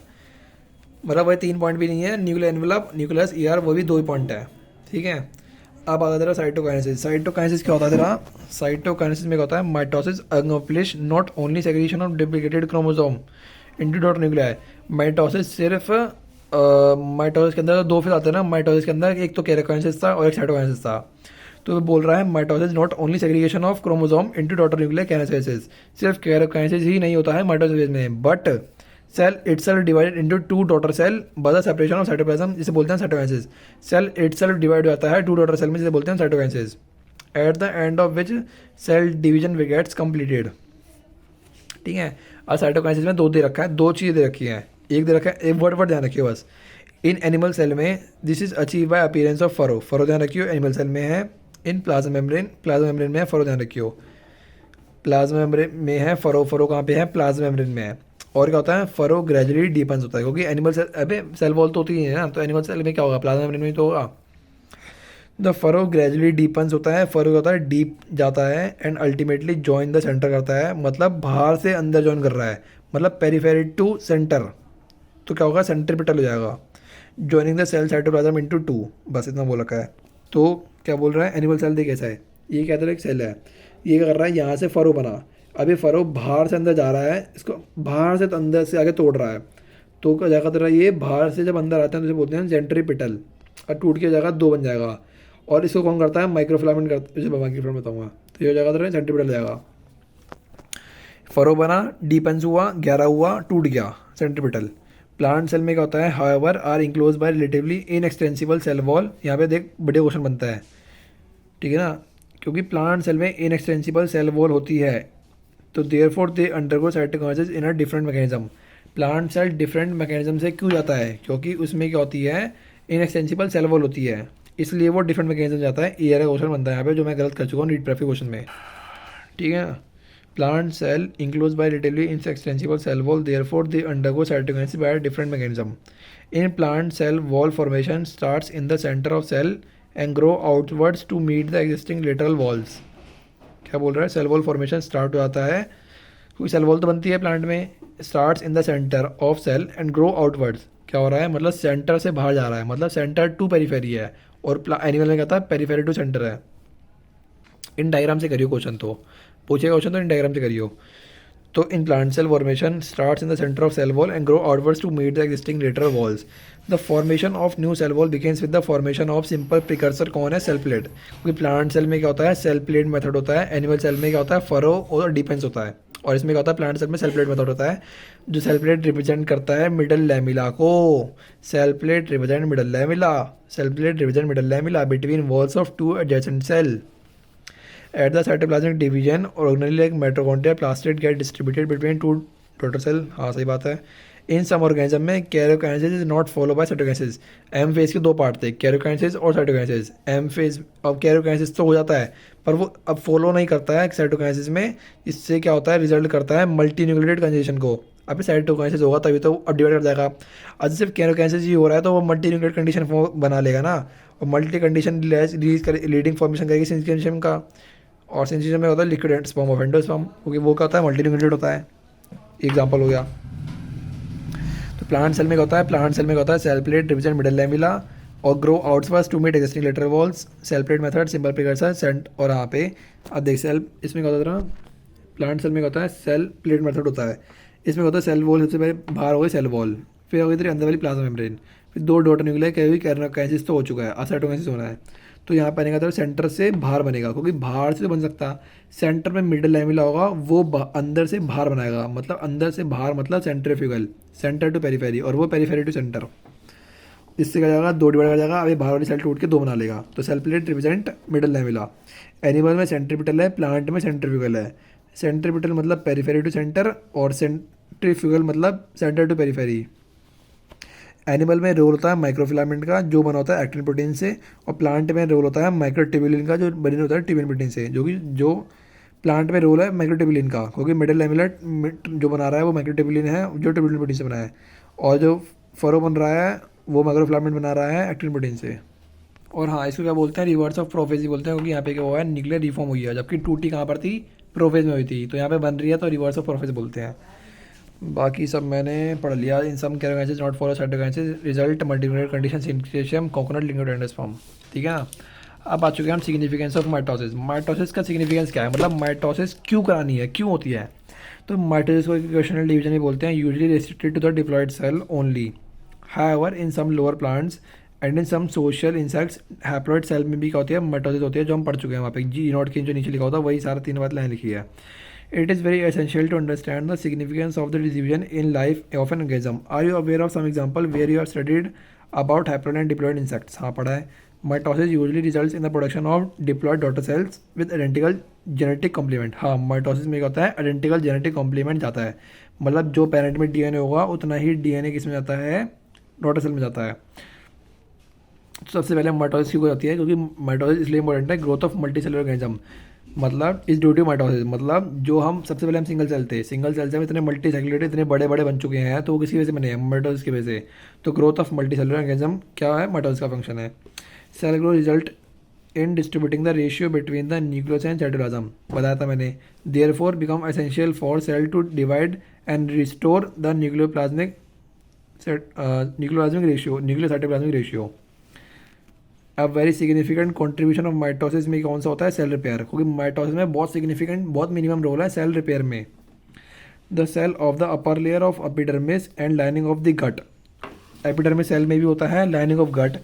मतलब वही 3 पॉइंट भी नहीं है, न्यूक्लियर एनवेलप, न्यूक्लियस, ईआर वो भी 2 पॉइंट है। ठीक है, अब आता है तेरा साइटोकाइनेसिस। साइटोकाइनेसिस क्या होता है तेरा, साइटोकाइनेसिस में क्या होता है, mitosis accomplish not only segregation of duplicated chromosome into daughter nuclei. Mitosis सिर्फ माइटोसिस के अंदर 2 फेज आते हैं ना, माइटोसिस के अंदर एक तो केराकाइनेसिस था और एक साइटोकाइनेसिस था। तो वो बोल रहा है mitosis not only segregation of chromosome into daughter nuclear kinesis, सिर्फ केराकाइनेसिस ही नहीं होता है माइटोसिस में, but cell itself divided into 2 daughter cell by the separation of cytoplasm, जिसे बोलते हैं साइटोकाइनेसिस। सेल इटसेल्फ डिवाइड हो जाता है 2 डॉटर सेल में, जिसे बोलते हैं cytokinesis, at the end of which cell division gets completed. ठीक है, और साइटोकाइनेसिस में 2 दे रखा है, 2 चीज़ें दे रखी हैं, एक दे रखा है, एक वर्ड ध्यान रखिए बस। इन एनिमल सेल में this is achieve by appearance of furrow, furrow ध्यान रखियो, एनिमल सेल में है। In plasma membrane, plasma membrane में है, फरो ध्यान रखियो, प्लाज्मा मेम्ब्रेन में है फरो, फरो कहाँ पे है, प्लाज्मा मेम्ब्रेन में है। और क्या होता है, फरो ग्रेजुअली डीपन्स होता है, क्योंकि एनिमल सेल, अबे सेल वॉल तो होती है ना, तो एनिमल सेल में क्या होगा, प्लाज्मा मेम्ब्रेन में तो होगा। द फरो ग्रेजुअली डीपन्स होता है, फरो होता है डीप जाता है, and ultimately join the centre करता है, मतलब बाहर से अंदर जॉइन कर रहा है, मतलब पेरिफेरी टू सेंटर। तो क्या होगा, सेंट्रीपिटल हो जाएगा, joining the cell cytoplasm into 2, बस इतना बोल रखा है। तो क्या बोल रहा है, एनिमल सेल देख कैसा है, ये कहते हैं एक सेल है, ये क्या कर रहा है, यहाँ से फरो बना, अभी फरो बाहर से अंदर जा रहा है, इसको बाहर से तो अंदर से आगे तोड़ रहा है। तो क्या जाएगा तेरा, ये बाहर से जब अंदर आते हैं तो इसे बोलते हैं सेंट्रीपिटल, और टूट के जाएगा 2 बन जाएगा। और इसको कौन करता है, माइक्रोफिलामेंट करता है, माइक्रोफिलामेंट बताऊंगा। तो ये हो जाएगा तेरा सेंट्रीपिटल हो जाएगा, फरो बना, डीपेंस हुआ, 11 हुआ, टूट गया, सेंट्रीपिटल। प्लांट सेल में क्या होता है, however are enclose by relatively inextensible cell wall. यहाँ पे देख बढ़िया क्वेश्चन बनता है, ठीक है ना, क्योंकि प्लांट सेल में इनएक्सटेंसिबल सेल वॉल होती है, तो therefore they undergo cytokinesis in a different mechanism. Plant cell different mechanism से क्यों जाता है, क्योंकि उसमें क्या होती है, इनएक्सटेंसिबल सेल वॉल होती है, इसलिए वो डिफरेंट मैकेनिज्म जाता है। ये क्वेश्चन बनता है यहाँ पे, जो मैं गलत कर चुका हूँ नीट प्रेफी क्वेश्चन में, ठीक है। Plant cell enclosed by relatively inextensible cell wall, therefore they undergo cytokinesis by a different mechanism. In plant, cell wall formation starts in the center of cell and grow outwards to meet the existing lateral walls. क्या बोल रहा है, cell wall formation start हो जाता है, क्योंकि cell wall तो बनती है प्लांट में, starts in the centre of cell and grow outwards. क्या हो रहा है, मतलब सेंटर से बाहर जा रहा है, मतलब सेंटर टू पेरीफेरी है, और एनिमल में कहता है पेरीफेरी टू सेंटर है। इन डायग्राम से करियो क्वेश्चन, तो पूछेगा क्वेश्चन तो इन डायग्राम से करियो। तो in plant cell formation starts in the centre of cell wall and grow outwards to meet the existing lateral walls. The formation of new cell wall begins with the formation of simple precursor, कौन है, cell plate. क्योंकि plant cell में क्या होता है, cell plate method होता है, animal cell में क्या होता है, फरो और डिपेंस होता है, और इसमें क्या होता है, प्लांट सेल में सेल प्लेट मेथड होता है, जो सेल प्लेट रिप्रेजेंट करता है मिडल लैमिला को। Cell plate represent middle lamella, cell plate represent middle lamella between walls of 2 adjacent cell. At the cytoplasmic division, organelle like mitochondria plastid get distributed between 2 daughter cell। हाँ सही बात है। In some organism में karyokinesis is not follow by cytokinesis. M phase के 2 part थे, karyokinesis और cytokinesis. M phase, अब karyokinesis तो हो जाता है, पर वो अब फॉलो नहीं करता है साइटोकाइनेसिस में, इससे क्या होता है, रिजल्ट करता है मल्टी न्यूक्लियोटाइड कंजुगेशन को। अभी साइटोकाइनेसिस होगा तभी तो अब डिवाइड कर जाएगा। आज सिर्फ केरोकाइनेसिस ही हो रहा है तो वो मल्टी न्यूक्लियोटाइड कंडीशन बना लेगा ना, और मल्टी कंडीशन रिलीज कर लीडिंग फॉर्मेशन करेगी सिंचिएशन का। और सिंचिएशन में होता है लिक्विड स्पर्म और एंडोस्पर्म, क्योंकि वो क्या होता है, मल्टी न्यूक्लियोटाइड होता है। एग्जाम्पल हो गया। तो प्लांट सेल में क्या होता है, प्लांट सेल में क्या होता है, cell plate represent middle lamella और grow outwards to meet existing lateral walls. Cell plate method simple precursor सेंट। और यहाँ पे अब देख सेल, इसमें क्या होता है, प्लांट सेल में क्या होता है, सेल प्लेट मेथड होता है। इसमें होता है सेल वॉल, सबसे पहले बाहर हो गई सेल वॉल, फिर हो गई तेरी अंदर वाली प्लाज्मा मेम्ब्रेन, फिर दो डॉटर न्यूक्लियर कैरियोकाइनेसिस तो हो चुका है, असाइटोकाइनेसिस होना है। तो यहाँ पर बनेगा तो सेंटर से बाहर बनेगा, क्योंकि बाहर से तो बन सकता, सेंटर में मिडल लैमिला होगा, वो अंदर से बाहर बनाएगा, मतलब अंदर से बाहर मतलब सेंट्रीफ्यूगल, सेंटर टू पेरीफेरी, और वो पेरीफेरी टू सेंटर। इससे क्या जाएगा, दो डिवाइड कर जाएगा, अभी बाहर वाली सेल टूट के दो बना लेगा। तो cell plate represent middle lamella. Animal में सेंट्रीपिटल है, प्लांट में सेंट्रीफ्यूगल है। सेंट्रीपिटल मतलब पेरीफेरी टू सेंटर, और सेंट्रीफ्यूगल मतलब सेंटर टू पेरीफेरी। एनिमल में रोल होता है माइक्रोफिलामेंट का, जो बना होता है एक्टिन प्रोटीन से, और प्लांट में रोल होता है माइक्रोट्यूबुलिन का, जो बना होता है ट्यूबिन प्रोटीन से। जो प्लांट में रोल है माइक्रोट्यूबुलिन का, क्योंकि मिडल लैमिला जो बना रहा है वो माइक्रोट्यूबुलिन है, जो ट्यूबुलिन प्रोटीन से बना है। और जो फरो बन रहा है वो माइक्रोफिलामेंट बना रहा है एक्टिन प्रोटीन से। और हाँ, इसको क्या बोलते हैं, रिवर्स ऑफ प्रोफेज बोलते हैं, क्योंकि यहाँ पे क्या हुआ है, न्यूक्लियर रिफॉर्म हुई है, जबकि टूटी कहाँ पर थी, प्रोफेज में हुई थी, तो यहाँ पे बन रही है, तो रिवर्स ऑफ प्रोफेज बोलते हैं। बाकी सब मैंने पढ़ लिया। In some karyokinesis not follow cytokinesis result multinucleotide condition synthesis coconut liquid endosperm. ठीक है ना। अब आ चुके हैं हम सिग्निफिकेंस ऑफ माइटोसिस। माइटोसिस का सिग्निफिकेंस क्या है, मतलब माइटोसिस क्यों करानी है, क्यों होती है। तो माइटोसिस को इक्वेशनल डिवीजन भी बोलते हैं, usually restricted to the diploid cell only. However in some lower plants and in some social insects haploid cell में भी क्या होती है, माइटोसिस होती है, जो हम पढ़ चुके हैं वहाँ पे जी नॉट के जो नीचे लिखा होता है वही सारा 3 बात लाइन लिखी है। It is very essential to understand the significance of the division in life of an organism. Are you aware of some example where you have studied about haploid and diploid insects? हाँ पढ़ा है। Mitosis usually results in the production of diploid daughter cells with identical genetic complement. हाँ, mitosis में क्या होता है, identical genetic complement जाता है, मतलब जो पेरेंट में डीएनए होगा उतना ही डीएनए किस में जाता है, डॉटर सेल में जाता है। सबसे पहले माइटोसिस क्यों होती है, क्योंकि माइटोसिस इसलिए इंपॉर्टेंट है, growth of multicellular organism, मतलब इस ड्यू टू माइटोसिस, मतलब जो हम सबसे पहले हम सिंगल सेल थे, सिंगल सेल से हम इतने मल्टी सेलुलर इतने बड़े बड़े बन चुके हैं, तो वो किसी वजह से बने हैं, माइटोसिस की वजह से। तो growth of multicellular organism क्या है, माइटोसिस का फंक्शन है। Cell growth result in distributing the ratio between the nucleus and cytoplasm, बताया था मैंने। Therefore become essential for cell to divide and restore the nucleoplasmic ratio, nucleocytoplasmic ratio. अब very significant contribution of mitosis में कौन सा होता है, cell repair, क्योंकि माइटोसिस में बहुत सिग्निफिकेंट, बहुत मिनिमम रोल है सेल रिपेयर में। The cell of the upper layer of epidermis and lining of the gut, epidermis cell में भी होता है, लाइनिंग ऑफ गट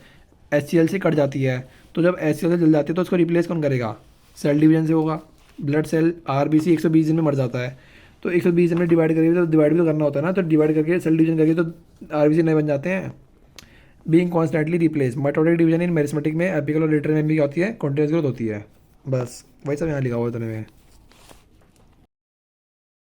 HCl से कट जाती है, तो जब HCl से जल जाती है तो उसको रिप्लेस कौन करेगा, सेल डिवीजन से होगा। ब्लड सेल RBC 120 दिन में मर जाता है, तो 120 दिन में डिवाइड करेंगे तो डिवाइड भी तो करना होता है ना, तो डिवाइड करके सेल डिवीजन करके तो RBC नए बन जाते हैं। Being constantly replace, mitotic division in meristematic में एपिकल और लेटर में भी होती है, कॉन्टिन्यूस ग्रोथ होती है। बस वही सब यहाँ लिखा हुआ है इतने में।